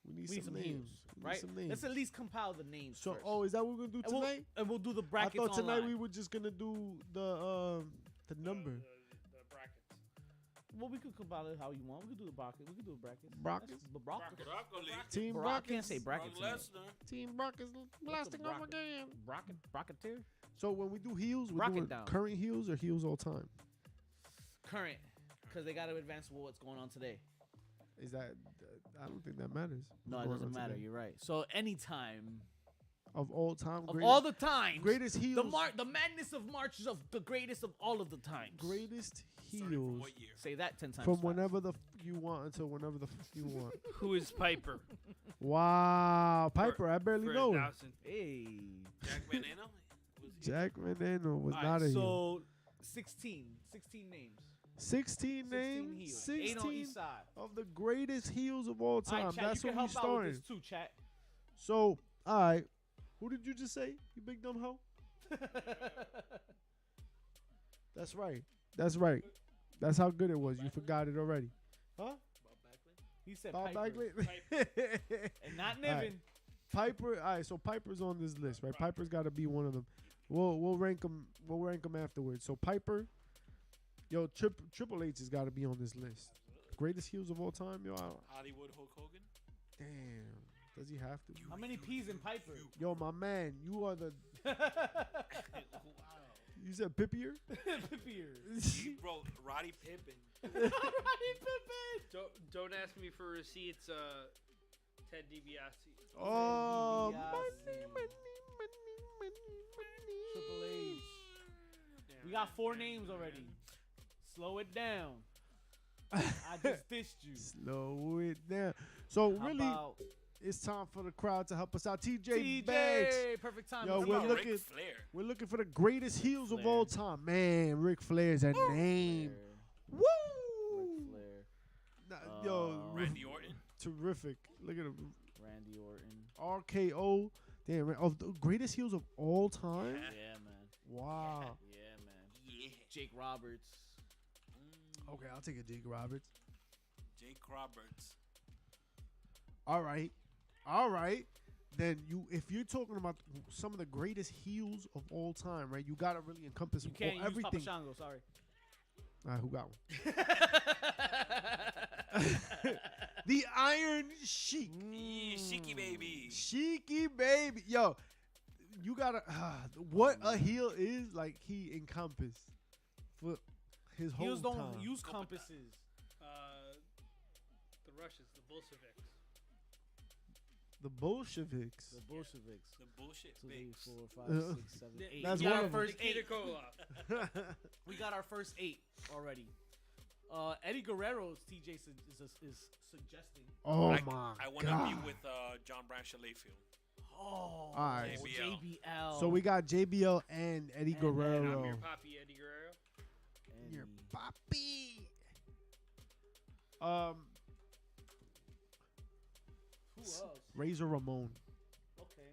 we need We need some some names. heels, We need right? some names. Let's at least compile the names So, first. oh, is that what we're gonna do and, we'll, tonight? and we'll do the I brackets thought tonight online. we were just gonna do the number. The brackets. Well, we could compile it how you want. We could do the bracket. We could do a bracket. Brackets? That's the bracket. Broccoli. Team I Rockets. can't say brackets. Brock in it. Lesnar. Team Rockets blasting off bracket? again. Bracketeer? So when we do heels, we're Rock it doing down. current heels or heels all time. Current. Because they got to advance with what's going on today. Is that? I don't think that matters. No, What's it going doesn't on matter. today. You're right. So anytime Of all time, of all the times, greatest heels. the madness of March is of the greatest of all of the times. greatest Starting from heels what year? Say that 10 times. from fast. whenever the you want until whenever the you want. Who is Piper? Wow, Piper, I barely For know him. 1,000. Hey. Jack Veneno? Was he- Jack Veneno was All not right, a heel. so 16 names. 16 16 names, heels. 8 on 16 each side. of the greatest heels of all All time. right, chat, That's you what can we help out with starting. this too, chat. So, all right, who did you just say? You big dumb hoe. That's right. That's right. That's how good it was. You forgot it already. Huh? He said Bob Piper. Bagley. And not All Niven. right. Piper. All right, so Piper's on this list, right? Piper's got to be one of them. We'll rank them. We'll rank them afterwards. So Piper, yo, Triple H has got to be on this list. Greatest heels of all time, yo. Hollywood Hulk Hogan? Damn. Does he have to? How many P's in Piper? Yo, my man, you are the. Wow. You said Pippier? Pippier. Bro, Roddy Pippen. Roddy Pippen. Don't ask me for receipts, Ted DiBiase. Oh, DiBiase. money. Triple H. We got 4 names already. Slow it down. I just dissed you. Slow it down. So How really, about it's time for the crowd to help us out. TJ Banks. TJ? Perfect time. Yo, to we're come. looking- Ric Flair. We're looking for the greatest heels of Flair. all time. Man, Ric Flair's a name. Ric Woo! Flair. Nah, yo, Randy Orton. terrific. Look at him. Randy Orton. RKO. Damn, man. Of the greatest heels of all time? Yeah, man. Wow. Yeah, man. Yeah. Jake Roberts. Okay, I'll take a Jake Roberts. Jake Roberts. All right. Then if you're talking about some of the greatest heels of all time, right? You gotta really encompass You can't use everything. Papa Shango, sorry. All right, who got one? The Iron Sheik. Yeah, Sheiky baby. Sheiky baby. Yo, you gotta what a heel is, like he encompassed for his whole Heels don't time. use compasses. The Russians, the Bolsheviks. The Bolsheviks. The Bolsheviks. The bullshit 2, 3, fakes. 4, 5, 6, 7, 8. That's we got one our of them. first 8. Nikita Koloff. We got our first 8 already. Eddie Guerrero's TJ is suggesting. Oh I, my I want to god. be with John Bradshaw Layfield. Oh, right. JBL. So we got JBL and Eddie And Guerrero. And I'm your poppy, Eddie Guerrero. Your Eddie. papi. Who else? Razor Ramon. Okay.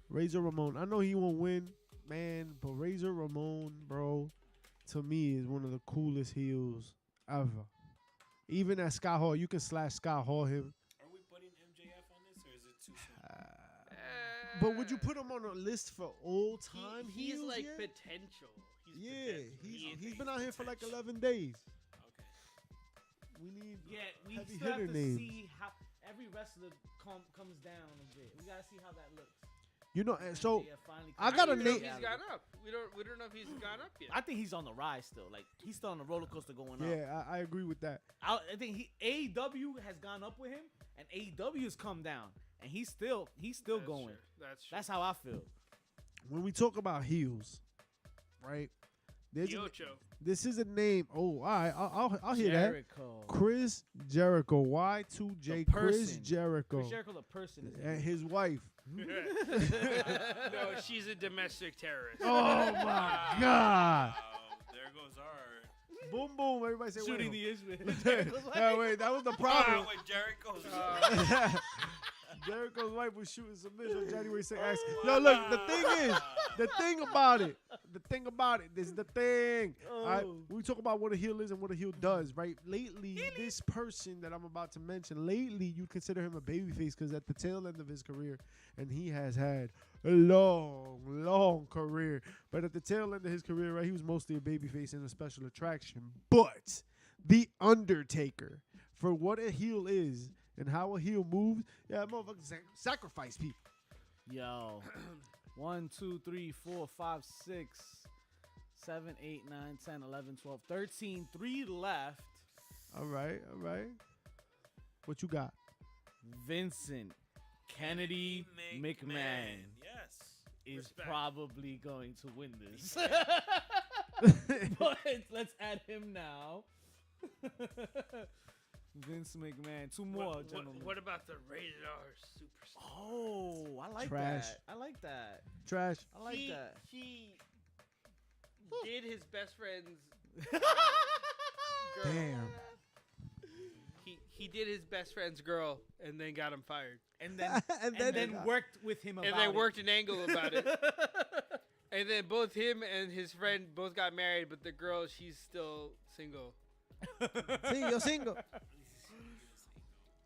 Razor Ramon. I know he won't win, man, but Razor Ramon, bro, to me is one of the coolest heels ever. Even at Scott Hall, you can slash Scott Hall him. Are we putting MJF on this, or is it too soon? But would you put him on a list for all time He's heels? like yet? potential. He's Yeah, potential. he's been out here for like 11 days. Okay. We need Yeah, we heavy still have hitter to names. see how every wrestler comes down a bit. We gotta see how that looks. You know, and so MJF finally I comes got a out. don't know if name- he's gone up. We don't know if he's gone up yet. I think he's on the rise still. Like he's still on the roller coaster going up. yeah, I agree with that. I think AEW has gone up with him, and AEW has come down, and he's still That's going. true. That's true. That's how I feel. When we talk about heels, right? Yocho. This is a name. Oh, all right, I'll hear that. Jericho. Chris Jericho. Y2J. The Chris person. Jericho. Chris Jericho, the person, is And his wife. No, she's a domestic terrorist. Oh my God. There goes our. Boom boom. Everybody say shooting wait. the Israel. Yeah, wait, that was the problem. With Jericho's. Jericho's wife was shooting submission on January 6th. Yo, look, the thing about it, this is the thing. All right, Oh. we talk about what a heel is and what a heel does, right? Lately, this person that I'm about to mention, you consider him a babyface because at the tail end of his career, and he has had a long career, but at the tail end of his career, right, he was mostly a babyface and a special attraction. But The Undertaker, for what a heel is and how a heel moves, yeah, motherfuckers sacrifice people. Yo. 1, 2, 3, 4, 5, 6, 7, 8, 9, 10, 11, 12, 13. 3 left. All right. What you got? Vincent Kennedy McMahon Yes. is Respect. probably going to win this. But let's add him now. Vince McMahon. 2 more, gentlemen. What about the rated R superstar? Oh, I like Trash. that. I like that. Trash. I like that. He did his best friend's girl. Damn. He did his best friend's girl and then got him fired. And then and then worked with him about And then it. worked an angle about it. And then both him and his friend both got married, but the girl, she's still single. Single.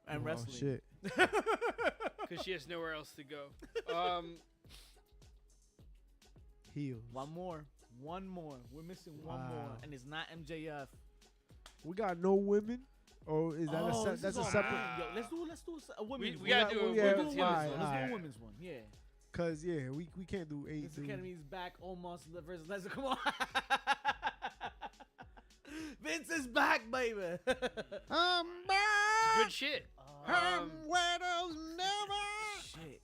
And Oh, wrestling. shit. Because she has nowhere else to go. Heels. One more. We're missing one more, Wow. and it's not MJF. We got no women. Or is that Oh, this that's is a all separate? men. Yo, let's do a women's. We one. gotta do a yeah, We'll women's do yeah, women's alright, one. Let's do alright. a women's one. Yeah. Cause yeah, we can't do eight. Vince dude. Academy's back. Omos versus Lesnar. Come on. Vince is back, baby. I'm back. Good shit. Winners never. Shit.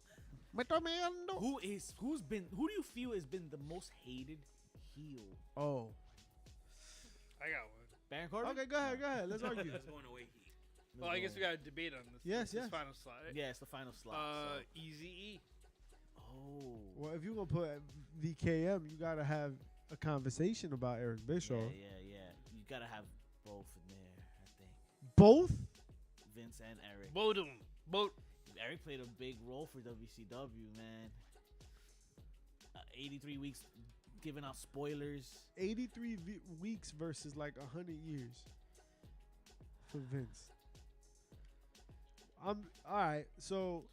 Metomendo. Who do you feel has been the most hated heel? Oh. I got one. Baron Corbin? Okay, go ahead. Let's argue. It's going away heat. Well, I guess we got to debate on this. Yes, this yes. final slot. Right? Yeah, it's the final slot. Easy. Oh. Well, if you gonna put VKM, you gotta have a conversation about Eric Bischoff. Yeah. You gotta have both in there, I think. Both? Vince and Eric. Both of them. Both. Eric played a big role for WCW, man. 83 weeks giving out spoilers. 83 weeks versus like 100 years for Vince. I'm all right. So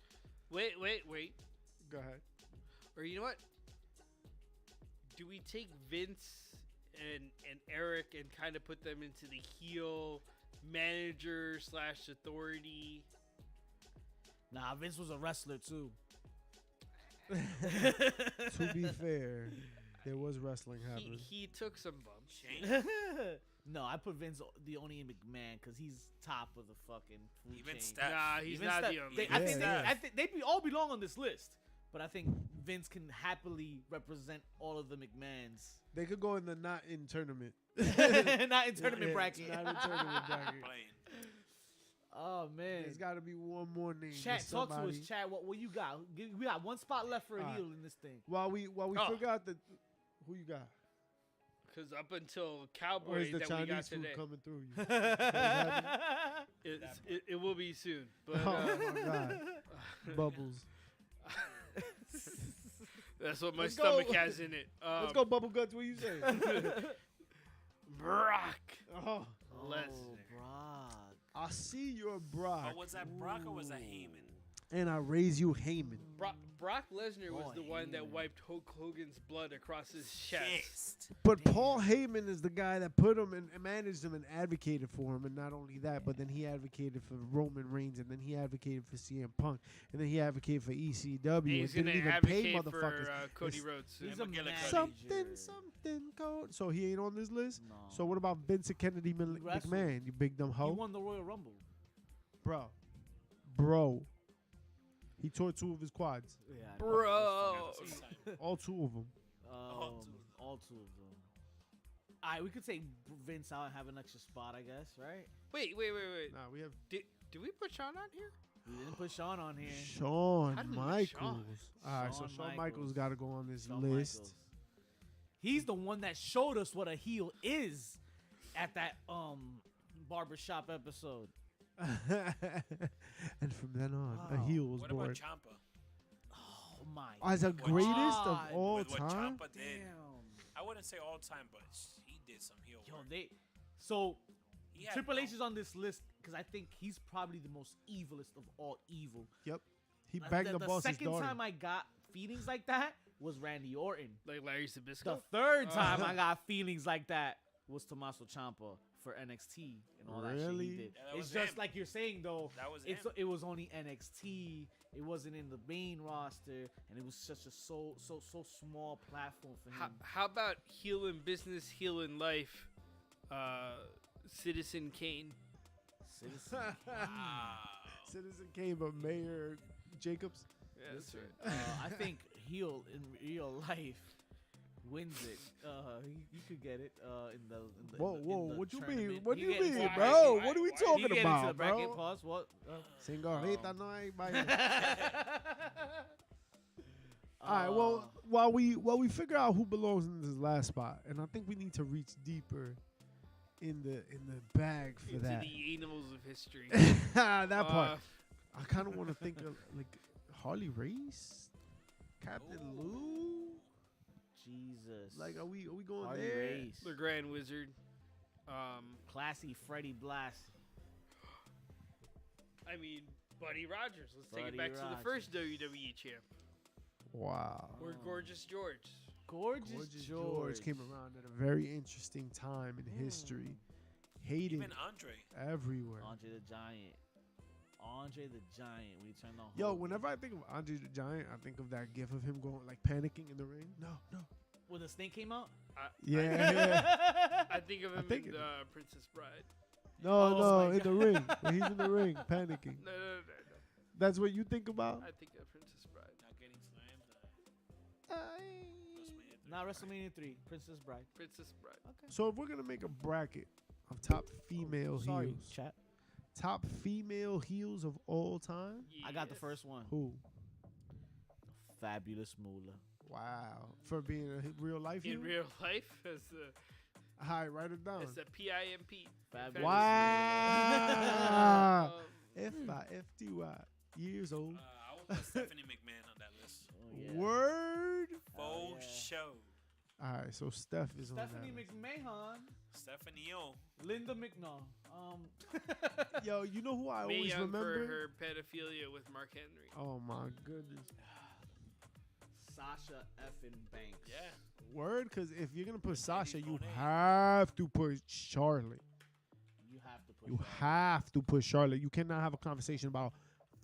Wait. go ahead. Or you know what? Do we take Vince and Eric and kind of put them into the heel manager / authority? Nah, Vince was a wrestler too. To be fair, there was wrestling happening. He took some bumps. Shane. No, I put Vince the only in McMahon because he's top of the fucking food Even chain. Steph. Nah, he's Even not Steph- the only. they- Yeah, I think they all belong on this list, but I think Vince can happily represent all of the McMahons. They could go in the not in tournament. Not in tournament Yeah, bracket. Not in tournament bracket. Playing. Oh man. There's got to be one more name. Chat, talk to us, somebody. Chad. What you got? We got one spot left for a Alright. heel in this thing. While we Oh. figure out the who you got, Because up until or Cowboy is the that we got Chinese food today, coming through you? it will be soon. But Oh my God, Bubbles. that's what my Let's stomach go. has in it. Let's go, Bubble Guts. What you say? Brock Oh, Lesnar. Brock. I see your Brock, Oh, was that Brock or was that Heyman? and I raise you Heyman. Brock Lesnar was Oh, the one that Heyman. wiped Hulk Hogan's blood across his chest. Chest. But Paul Heyman is the guy that put him and managed him and advocated for him, and not only that, but then he advocated for Roman Reigns, and then he advocated for CM Punk, and then he advocated for ECW, And he's and gonna didn't even pay advocate for motherfuckers. Cody It's Rhodes. He's He's a a McGillicuddy. manager. Something code. So he ain't on this list. No. So what about Vincent Kennedy Wrestled. McMahon? You big dumb He hoe, won the Royal Rumble. bro. He tore 2 of his quads, Yeah, I know. Bro. all 2 of them. All two of them. All right, we could take Vince out and have an extra spot, I guess, right? Wait. Nah, we have Did we put Sean on here? We didn't put Sean on here. Shawn How did we miss Michaels. Shawn? All right, so Shawn Shawn Michaels. Michaels got to go on this Shawn list. Michaels. He's the one that showed us what a heel is at that barbershop episode. And from then on, a Wow. heel was What born. about Ciampa? Oh my As a greatest of God. all With what time. Ciampa did. damn. I wouldn't say all time, but he did some heel Yo, work. so He had Triple no- H is on this list because I think he's probably the most evilest of all evil. Yep. He banged the boss's second daughter. time I got feelings like that was Randy Orton. Like Larry The Zbyszko? third time I got feelings like that was Tommaso Ciampa for NXT and all that shit Really? he did. Yeah, that It's was just him. like you're saying though. That was It's him. it was only NXT. It wasn't in the main roster, and it was such a so small platform for him. How about heel in business, heel in life? Citizen Kane. Citizen. Wow. Citizen Kane, but Mayor Jacobs. Yeah, that's Listen, right. I think heel in real life wins it. You could get it in the. Whoa, in whoa! the What you mean? tournament. What do you get into mean, the bro? bracket. What are we Why- You talking get into the about, bracket. bro? Pause. What? Señorita, no hay baile. All right. Well, while we figure out who belongs in this last spot, and I think we need to reach deeper in the bag for Into that. the annals of history. That part. I kind of want to think of like Harley Race, Captain Ooh. Lou. Jesus. Like, are we going Harley there? Race. The Grand Wizard. Classy Freddie Blassie. I mean, Buddy Rogers. Let's take Buddy it back to the Rogers. first WWE champ. Wow. Or Oh. Gorgeous George. Gorgeous, Gorgeous George. George came around at a very interesting time in history. hated Even Andre. everywhere. Andre the Giant. Andre the Giant. We turned on. Yo, Hulk. whenever I think of Andre the Giant, I think of that gif of him going like panicking in the ring. No. When the snake came out. Yeah. I think of him think in it- Princess Bride. No, Oh my in the ring. When he's in the ring, panicking. No. That's what you think about? I think of Princess Bride. Not getting slammed. WrestleMania 3. Not WrestleMania 3. Princess Bride. Princess Bride. Okay. So if we're gonna make a bracket of top female Sorry, heels, chat. top female heels of all time, I got the Yes. first one. who? Fabulous Moolah. Wow, for being a real life heel. In real life, as the Hi, write it down. PIMP. Fabulous. Wow. Um, F-I-F-T-Y. Years old. I would put Stephanie McMahon on that list. Oh, yeah. Word. Oh, Faux yeah. show. All right, so Steph is Stephanie on that. McMahon. Stephanie O. Linda McNaugh. List. Yo, you know who I Mae always Young remember? for her pedophilia with Mark Henry. Oh my goodness. Sasha effing Banks. Yeah. Word, because if you're gonna put Mercedes Sasha, you Moné. have to put Charlotte. You have to put. You Charlotte. have to put Charlotte. You cannot have a conversation about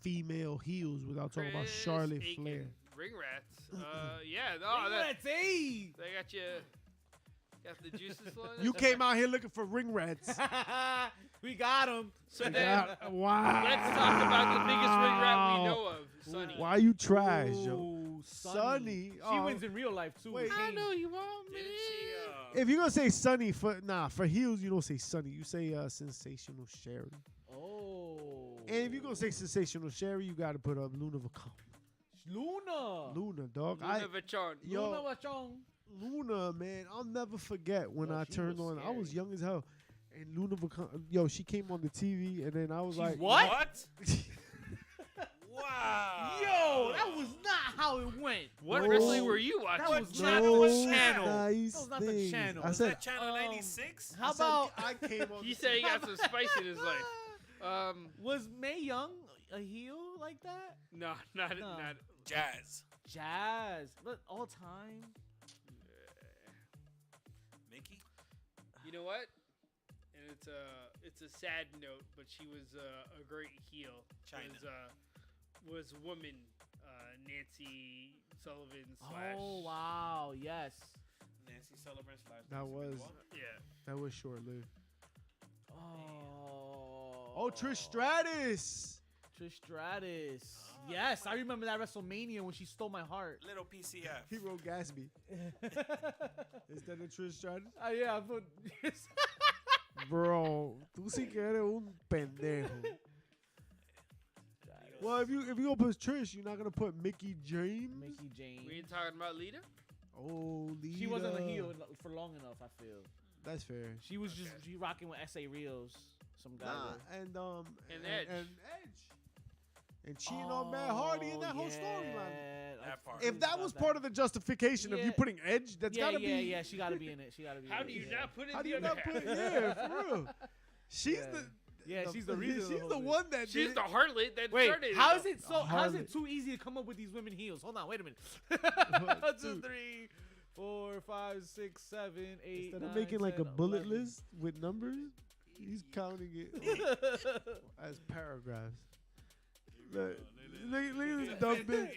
female heels without talking about Chris Charlotte Aiken, Flair. Ring rats. Yeah. Oh, that. Hey. They got you. Got the juices flowing. You came out here looking for ring rats. We got him. So You then, got- wow. let's talk about the biggest ring rat we know of, Sonny. Why you trash, yo? Ooh, Sonny. She Oh. wins in real life too. Wait. I know you want me. Didn't she? If you're gonna say Sunny for heels, you don't say Sunny. You say Sensational Sherry. Oh. And if you're gonna say Sensational Sherry, you gotta put up Luna Vachon. Luna. Luna, dog. Luna Vachon. Yo, Luna Vachon. Luna, man, I'll never forget when Yo, I she turned was on. I was scary. young as hell, and Luna Vachon. Yo, she came on the TV, and then I was She like, what? Wow. Yo, that was not how it went. What No. wrestling were you watching? That was No not "No the channel. nice That was not the things." channel. I Was said, That Channel Um, 96? How I said, about I came on. He the said he got some spice in his life. was Mae Young a heel like that? No, not No. not. Jazz. Jazz, but all time. Mickey? You know what? And it's a sad note, but she was a great heel. China. Was woman Nancy Sullivan slash. Oh wow, yes. Nancy Sullivan slash. That Nancy was- Benoit. Yeah. That was short lived. Oh. Oh, Trish Stratus. Trish Stratus. Ah, Yes, I remember that WrestleMania when she stole my heart. Little PCF. He wrote Gatsby instead of Trish Stratus. Yeah, I put. Bro, tú sí que eres un pendejo. Well, if you gonna put Trish, you're not gonna put Mickey James. Mickey James. We ain't talking about Lita. Oh, Lita. She wasn't a heel for long enough. I feel That's fair. she was just Okay. she rocking with S.A. Rios, some guy. Nah, with- and Edge. and cheating on Matt Hardy in that whole yeah, storyline. That part. If that was part of the justification of you Yeah. putting Edge, that's yeah, gotta yeah, be. yeah, she gotta be in it. She gotta be. How in do it, you yeah. not put in How do the you other not half? put? Yeah, for real. She's Yeah. the. Yeah, she's the reason. of She's whole the thing. one that She's did the it. harlot that Wait, started. how it is all. it so? How is Harlot. it too easy to come up with these women heels? Hold on, wait a minute. What, 2, dude? 3, 4, 5, 6, 7, 8. Instead of 9, making like a 10, bullet 11. list with numbers, he's counting it as paragraphs. Look at this dumb bitch.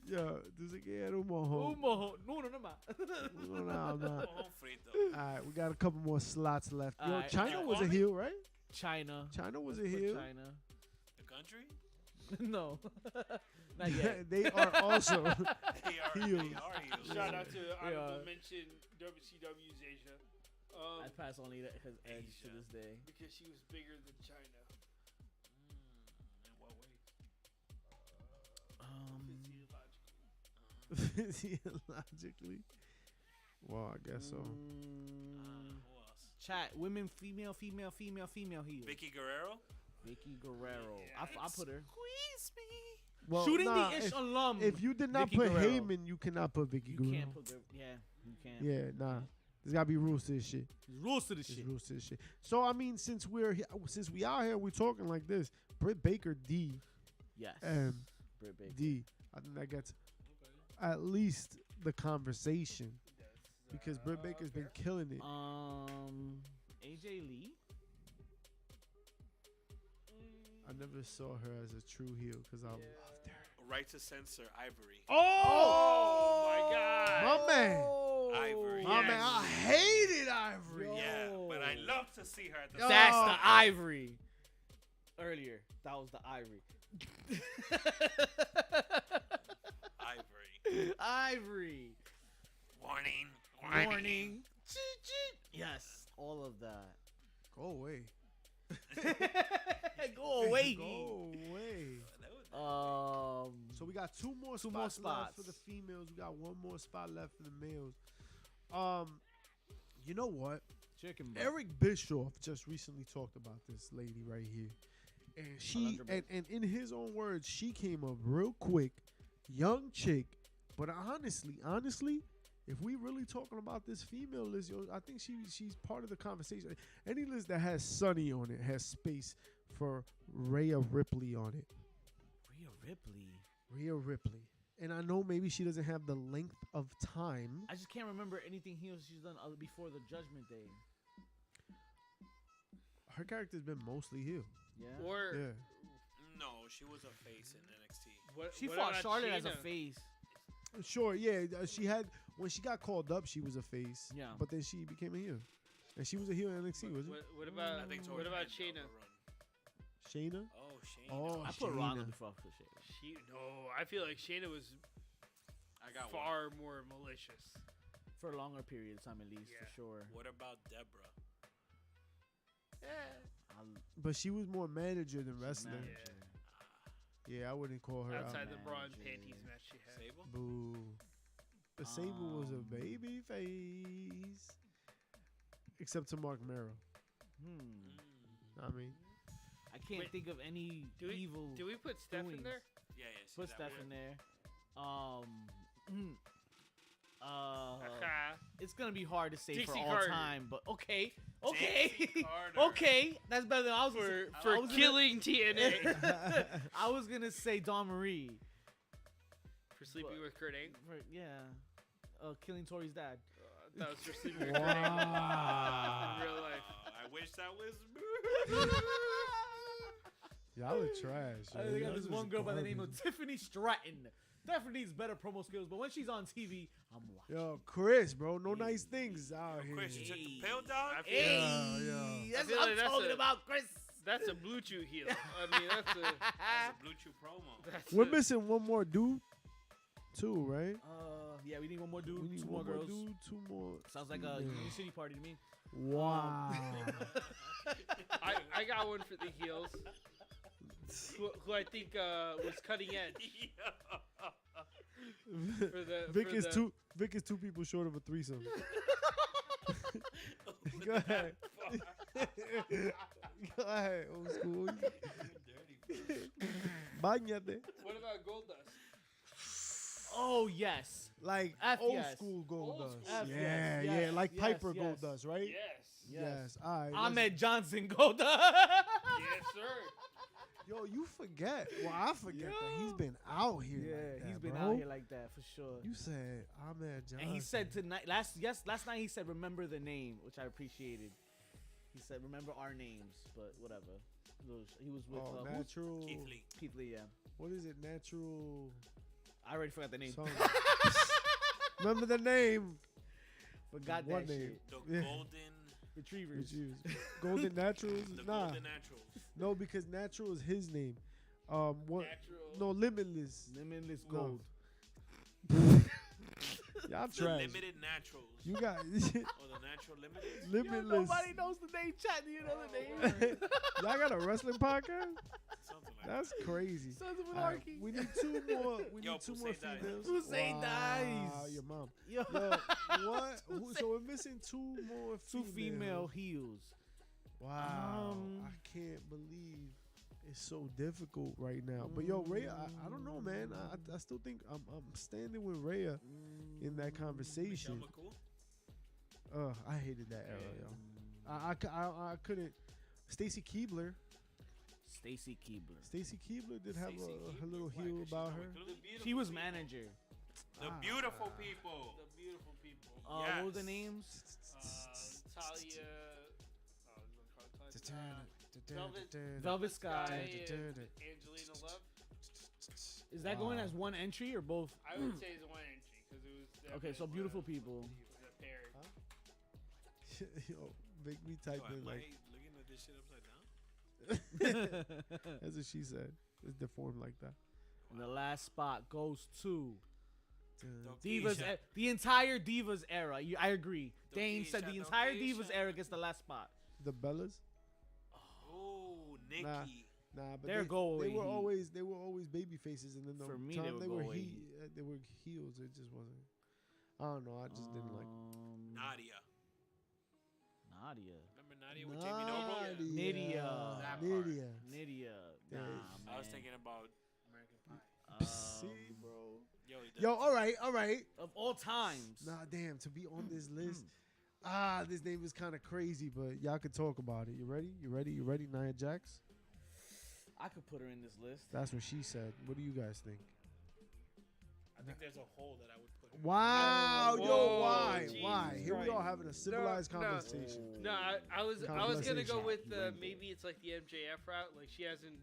Yo, this again, un mojón. No, no más. No, I'm not. Home frito. All right, we got a couple more slots left. Yo, Alright. China You was a want me? heel, right? China. China was a Let's put heel. China. The country? No, not yet. They are also. They are Heels. heels. Shout out to honorable Yeah. mention WCW's Asia. I pass on Lita because Edge to Asia. this day. Because she was bigger than China. In what way? Physiologically. Well, I guess so. Who else? Chat women, female heel. Vicky Guerrero? Vicky Guerrero. Yeah. I put her. Squeeze me. Well, Shooting nah, the ish if, alum. if you did not Vicky put Guerrero. Heyman, you cannot put Vicky you Guerrero. can't put yeah, you can't. Yeah, nah. There's gotta be rules to this shit. There's rules to this There's shit. rules to this shit. So I mean, since we out here, we're talking like this. Britt Baker D Yes. and Britt Baker. D. I think that gets at least the conversation. because Britt Baker's been killing it. AJ Lee. I never saw her as a true heel because I loved her. Right to censor Ivory. Oh my God. My man. Ivory. My Yes. man, I hated Ivory. Yeah, but I love to see her at the Yo. That's the Ivory. Earlier, that was the Ivory. Ivory. Ivory. Warning. Warning. Yes, all of that. Go away. Go away. Go away. So So we got two more more spots left for spots. the females. We got one more spot left for the males. You know what? chicken butt. Eric Bischoff just recently talked about this lady right here. And she Alundra and in his own words, she came up real quick, young chick. But honestly, if we really talking about this female list, yo, I think she's part of the conversation. Any list that has Sunny on it has space for Rhea Ripley on it. Rhea Ripley. And I know maybe she doesn't have the length of time. I just can't remember anything she's done other before the Judgment Day. Her character's been mostly heel. Yeah. Or Yeah. No, she was a face in NXT. what? She what fought about Charlotte as a Shayna? face. Sure, yeah. She had when she got called up, she was a face. Yeah. But then she became a heel, and she was a heel in NXT, wasn't it? What about I think what towards about the end Shayna? of her run. Shayna. Oh, Shayna. Oh, I put Shayna. Ronda before Shayna. No, I feel like Shayna was I got one. far more malicious. For a longer period of time, at least, Yeah. for sure. What about Deborah? But she was more manager than wrestler. Manager. Yeah, I wouldn't call her Outside out. the bra and Manager. panties match she had. Sable? Boo. The Sable was a Um, baby face. Except to Mark Merrow. I mean, I can't Wait, think of any do we- evil. Do we put Steph in doings. there? Yeah, she's Put that Steph one. in there. Aha. It's gonna be hard to say Dixie for all Carter. time, but okay, Dixie Carter. okay, that's better than I was gonna say. For I was gonna- killing TNA. I was gonna say Dawn Marie. For sleeping with Kurt Angle. Yeah, killing Tori's dad. That was for sleeping with Kurt Angle wow. in real life. I wish that was me. Y'all are trash. I yo. think I Y'all got this just one girl by the name of garbage. Tiffany Stratton. Definitely needs better promo skills, but when she's on TV, I'm watching. Yo, Chris, bro, no nice things out here. Chris, you took the pill, dog? I feel- Hey, yeah. that's I feel what like I'm that's talking a- about, Chris. That's a Blue Chew heel. I mean, that's a. That's a Blue Chew promo. That's We're a- missing one more dude, too, right? Yeah, we need one more dude, We need two one more girls. dude, two more. Sounds like a females. Union City party to me. Wow. I got one for the heels. Who I think was cutting edge for the. Vic for is the, two people short of a threesome. Go ahead. Go ahead, old school. Báñate. What about Goldust? Oh yes, Like F old yes. school gold Old dust. school. F Yeah, yes, yeah, yes, like yes, Piper yes. gold dust, right? Yes. Yes. All right. Ahmed Johnson Golda. Yes, sir. Yo, you forget. Well, I forget that he's Yo. been out here. Yeah, like that, he's been bro. out here like that for sure. You said Ahmed Johnson. And he said tonight, last night he said, "Remember the name," which I appreciated. He said, "Remember our names," but whatever. He was with who's- natural. Keith Lee. Keith Lee. Yeah, What is it? Natural. I already forgot the name. Song. Remember the name. Forgot One that name. shit. The Yeah. Golden. Retrievers. Which is Golden Naturals? The Nah. Golden Naturals. No, because Natural is his name. What? Natural. No, Limitless. Limitless No. Gold. Y'all The trash. Limited Naturals. You got Or the Natural Limited. Limitless. Nobody knows the name. Chat, do you know the name? Y'all got a wrestling podcast? Something like That's crazy. Sons of All right, Anarchy. we need two more. We Yo, need two more Hussein dies. females. Hussein Wow, dies. your mom. Yo. Yo, what? So we're missing two more Two females. female heels. Wow. I can't believe it's so difficult right now. But yo, Rhea, I don't know, man. I still think I'm standing with Rhea in that Michelle conversation. McCool. I hated that era, yo. I couldn't. Stacy Keibler. Stacy Keibler. Stacy Keibler did have Stacey her Keibler, little why? heel 'Cause she's about not her. with Cleveland? She was manager. The beautiful people. The beautiful people. What were the names? Talia. Velvet Sky. Angelina Love. Is that going as one entry or both? I would say it's one entry because it was. Okay, so beautiful people. The pair. Yo, make me type Yo, in am like. I looking at this shit upside down? That's what she said. It's deformed like that. And the last spot goes to Dokeisha. Divas. The entire Divas era. I agree. Dane said the Dokeisha, entire Dokeisha. Divas era gets the last spot. The Bellas. Oh, Nikki. Nah, but They're they go-away were heat. always baby faces, and then the For me, time they they were were go-away they were heels. It just wasn't. I don't know. I just didn't like. Nadia. Nadia. Remember Nadia with Jamie Noble? Nydia. That part. Nydia. Nydia. Yeah. Nah, I was man. thinking about American Pie. See, bro. Yo, Yo, all right. Of all times. Nah, damn. To be on this list, this name is kind of crazy, but y'all could talk about it. You ready? Nia Jax. I could put her in this list. That's what she said. What do you guys think? I think there's a hole that I would put. Wow, Whoa, yo, why? Jesus Why? Here we are Christ. having a civilized No. conversation. No, I was gonna go Conversation. with maybe it's like the MJF route. Like she hasn't.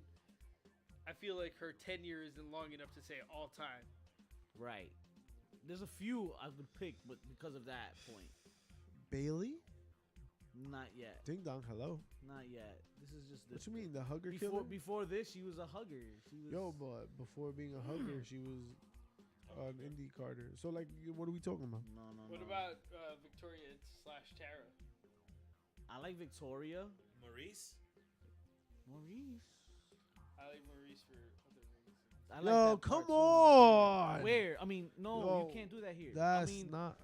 I feel like her tenure isn't long enough to say all time. Right. There's a few I would pick, but because of that point. Bailey? Not yet. Ding dong, hello. Not yet. This is just What you mean, the hugger killer? Before this, she was a hugger. She was. Yo, but before being a hugger, she was an indie Carter. So, like, what are we talking about? No. What about Victoria / Tara? I like Victoria. Maurice? I like Maurice for other reasons. I like Yo, that come part, too. on. Where? I mean, no, Yo, you can't do that here. That's I mean, not.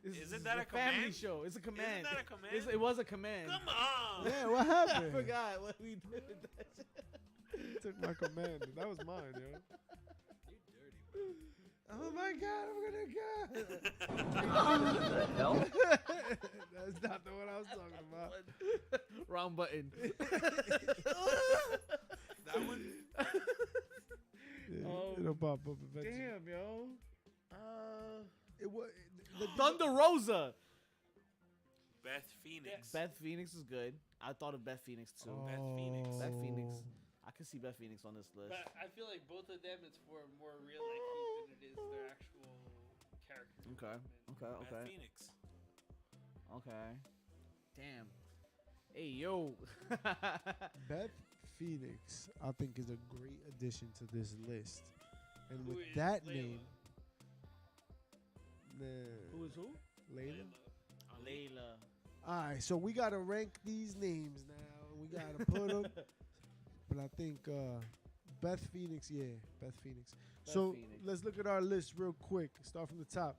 Isn't that a family command? show? It's a command. Isn't that a command? It was a command. Come on. Yeah, what happened? I forgot what we did. with that shit. Took my command. That was mine, yo. You dirty. Oh my God, I'm gonna go. That's not the one I was talking about. Wrong button. That one? Yeah, it'll pop up eventually. Damn, yo. It was Thunder Rosa. Beth Phoenix. Beth Phoenix is good. I thought of Beth Phoenix too. Beth Phoenix. Beth Phoenix. I can see Beth Phoenix on this list. But I feel like both of them, it's for more real life heat than it is their actual character. Okay. Beth Okay. Phoenix. Okay. Damn. Hey, yo. Beth Phoenix, I think, is a great addition to this list. And Who with is that Layla? name, Who is who? Layla. Layla. All right, so we gotta rank these names now. We gotta put them. But I think Beth Phoenix, Beth Phoenix. So Phoenix. let's look at our list real quick. Start from the top.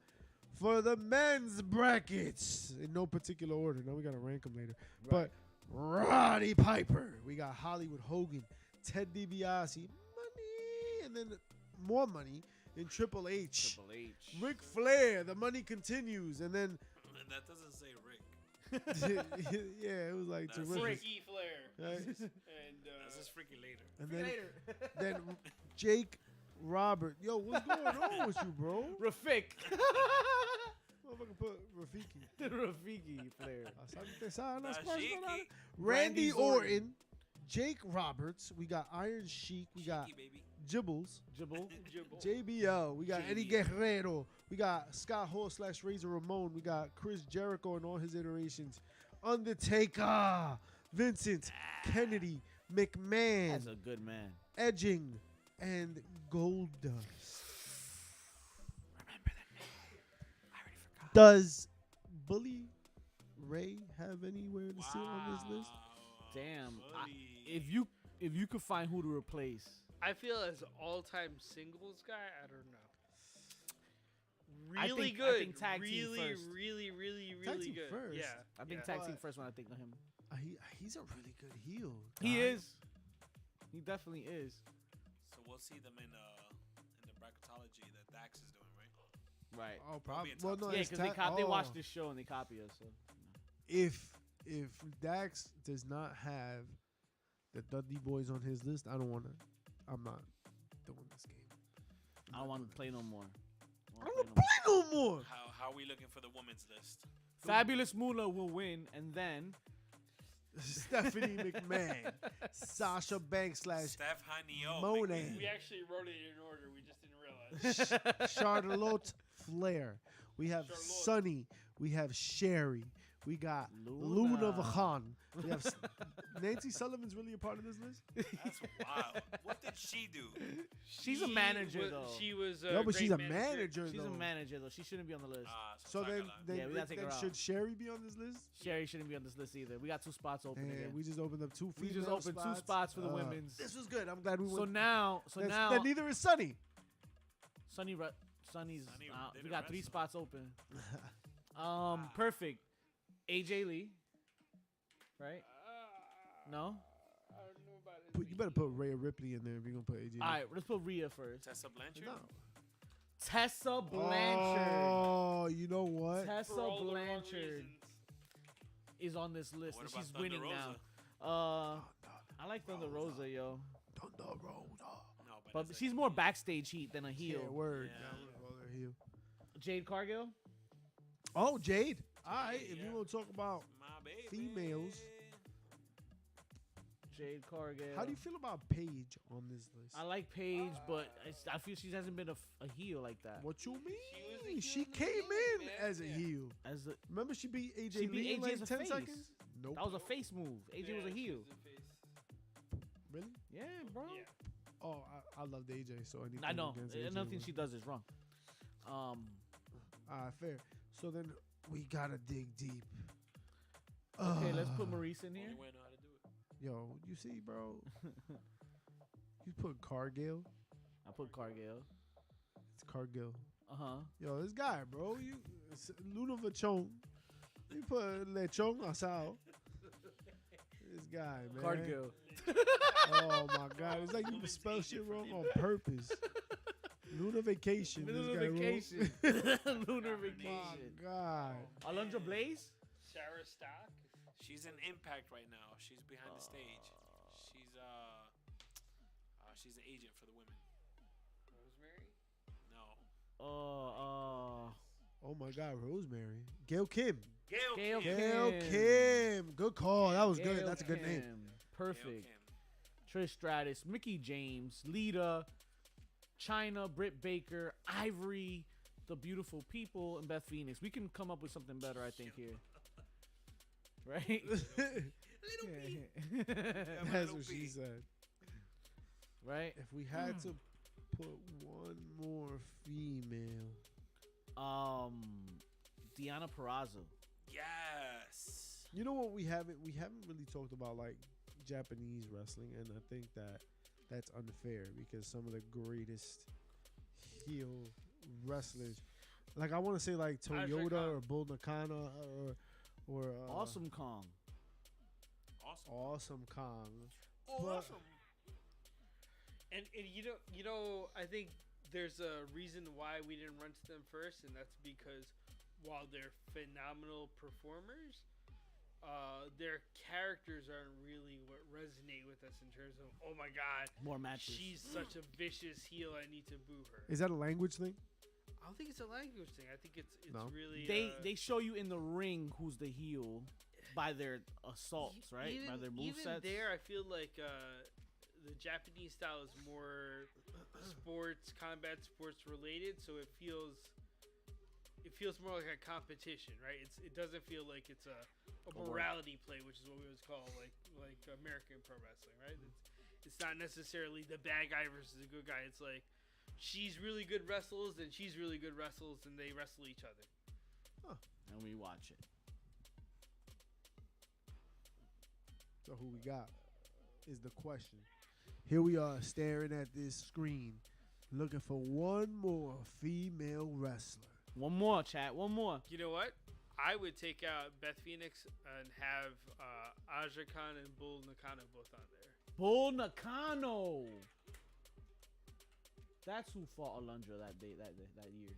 For the men's brackets, in no particular order. Now we gotta rank them later. But Roddy Piper, we got Hollywood Hogan, Ted DiBiase, money, and then more money in Triple H. Triple H. Ric Flair, the money continues, and then That doesn't say Rick. yeah, it was like That's terrific. Freaky Flair. Right? And That's just freaky later. And then, Later. then Jake Robert. Yo, what's going on with you, bro? Rafik. Motherfucker put Rafiki. Rafiki Flair. Shiki. Randy Randy Orton, Jake Roberts. We got Iron Sheik. We got Shiki, baby. Jibbles. Jibble. JBL. We got Eddie JBL. Guerrero. We got Scott Hall / Razor Ramon. We got Chris Jericho and all his iterations. Undertaker. Vincent. Kennedy. McMahon. That's a good man. Edging. And Goldust. Remember that name. I already forgot. Does Bully Ray have anywhere to sit on this list? Damn. Buddy. If you could find who to replace. I feel as all-time singles guy, I don't know. I Really think- I good. think tag team really, first. really, really, Tag really team good. first. Yeah. I think yeah. tag team But- first when I think of him. He's a really good heel. He guy. is. He definitely is. So we'll see them in the bracketology that Dax is doing, right? Right. Oh, Be probably. in Well, top no, Yeah, it's because they watch this show and they copy us. So. If Dax does not have the Dudley Boys on his list, I don't want to. I'm not doing this game. I don't want to play no more. I don't want to play no more. How are we looking for the women's list? Fabulous Moolah will win, and then Stephanie McMahon, Sasha Banks / Stephanie Monet, We actually wrote it in order. We just didn't realize. Charlotte Flair. We have Charlotte. Sunny. We have Sherry. We got Luna. Luna Vachon. We have Nancy Sullivan's really a part of this list. That's wild. What did she do? she's a manager though. She was. No, but great she's a manager She's though. a manager though. She shouldn't be on the list. So then, Yeah, we gotta take her out. should Sherry be on this list? Sherry shouldn't be on this list either. We got 2 spots open And again. we just opened up 2 We female just opened 2 spots for the women's. This was good. I'm glad we So went. now, Then neither is Sunny. Sonny's Sonny we didn't got 3 wrestle. spots open. Perfect. AJ Lee. Right? No? I don't know about it. You better put Rhea Ripley in there if you're gonna put AJ. All right, let's put Rhea first. Tessa Blanchard? No. Tessa Blanchard. Oh, you know what? Tessa For all the wrong Blanchard reasons. is on this list, What and about she's Thunder winning Rosa? now. I like Thunder Rosa, yo. Thunder Rosa. No, But that's she's more backstage heat than a heel. Yeah, word. Yeah. Yeah, I'm gonna call her heel. Jade Cargill. Oh, Jade. All right, if yeah. you want to talk about my baby. females, Jade Cargill. how do you feel about Paige on this list? I like Paige, but I feel she hasn't been a heel like that. What you was a mean? heel She in the came beginning, in man. as a Yeah. heel. As a, Remember, she beat AJ She beat Lee in AJ like as a 10 face. seconds? Nope. that was a face move. AJ was a Yeah, she heel. was a face. Really? Yeah, bro. Yeah. Oh, I love AJ, so anything I know. against AJ Nothing would- she does is wrong. All right, fair. So then we gotta dig deep. Okay, let's put Maurice in Only here. way I know how to do it. Yo, you see, bro? You put Cargill. I put Cargill. It's Cargill. Uh-huh. Yo, this guy, bro. It's Luna Vachon. You put Lechon asado. This guy, man. Cargill. Oh my God! It's like you Woman's spell easier shit for wrong me. on purpose. Lunar vacation. this Lunar guy wrote. vacation. Lunar My vacation. God. Alundra Blaze? Sarah Stock. She's in Impact right now. She's behind the stage. She's an agent for the women. Rosemary. No. Oh my God, Rosemary. Gail Kim. Gail Gail Kim. Kim. Good call. That was good. Gail That's a good name. Kim. Gail Perfect. Kim. Trish Stratus, Mickey James, Lita, Chyna, Britt Baker, Ivory, The Beautiful People, and Beth Phoenix. We can come up with something better, I think, here. Right? That's what she said. Right? If we had to put one more female, Deanna Purrazzo. Yes. you know what we haven't really talked about like Japanese wrestling, and I think that's unfair because some of the greatest heel wrestlers, like I want to say like Toyota Khan. or Bull Nakano or Awesome Kong. Awesome Kong. Awesome. And you know, I think there's a reason why we didn't run to them first, and that's because while they're phenomenal performers, their characters aren't really what resonate with us in terms of, oh my God, More matches. she's such a vicious heel, I need to boo her. Is that a language thing? I don't think it's a language thing. I think it's No. really They show you in the ring who's the heel by their assaults, right? By their Even movesets. there, I feel like the Japanese style is more combat sports related, so it feels more like a competition, right? It doesn't feel like it's a morality play, which is what we always call like American pro wrestling, right? It's not necessarily the bad guy versus the good guy. It's like she's really good wrestles and she's really good wrestles, and they wrestle each other. And we watch it. So who we got is the question. Here we are staring at this screen, looking for one more female wrestler. One more, chat. One more. You know what? I would take out Beth Phoenix and have Aja Khan and Bull Nakano both on there. Bull Nakano. That's who fought Alundra that day, that year.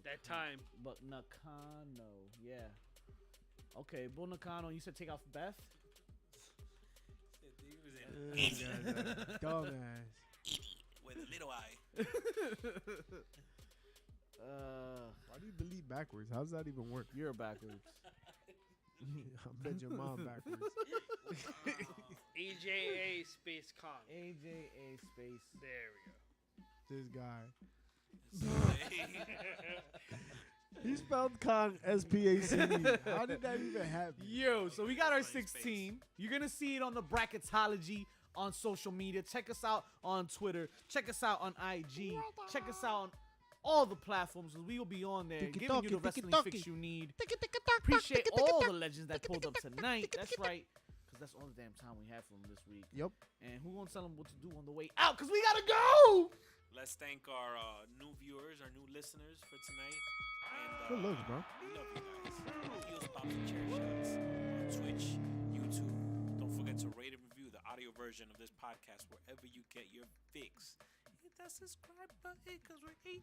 That time. But Nakano, yeah. Okay, Bull Nakano. You said take off Beth. He was in Dumbass. with a little eye. Why do you delete backwards? How does that even work? You're backwards. I bet your mom backwards. AJA space Kong. AJA space. There we go. This guy. He spelled Kong S-P-A-C-E. How did that even happen? Yo, so we got our Plain 16. You're gonna see it on the Bracketology on social media. Check us out on Twitter. Check us out on IG. Check us out on all the platforms. We will be on there giving you the wrestling fix you need. Appreciate all the legends that pulled up tonight. That's right. Because that's all the damn time we have for them this week. Yep. And who gonna tell them what to do on the way out? Because we gotta go! Let's thank our new viewers, our new listeners for tonight. And, Good looks, bro. We love you guys. Heels, pops, and chair shots on Twitch, YouTube. Don't forget to rate and review the audio version of this podcast wherever you get your fix. Hit that subscribe button because we're 18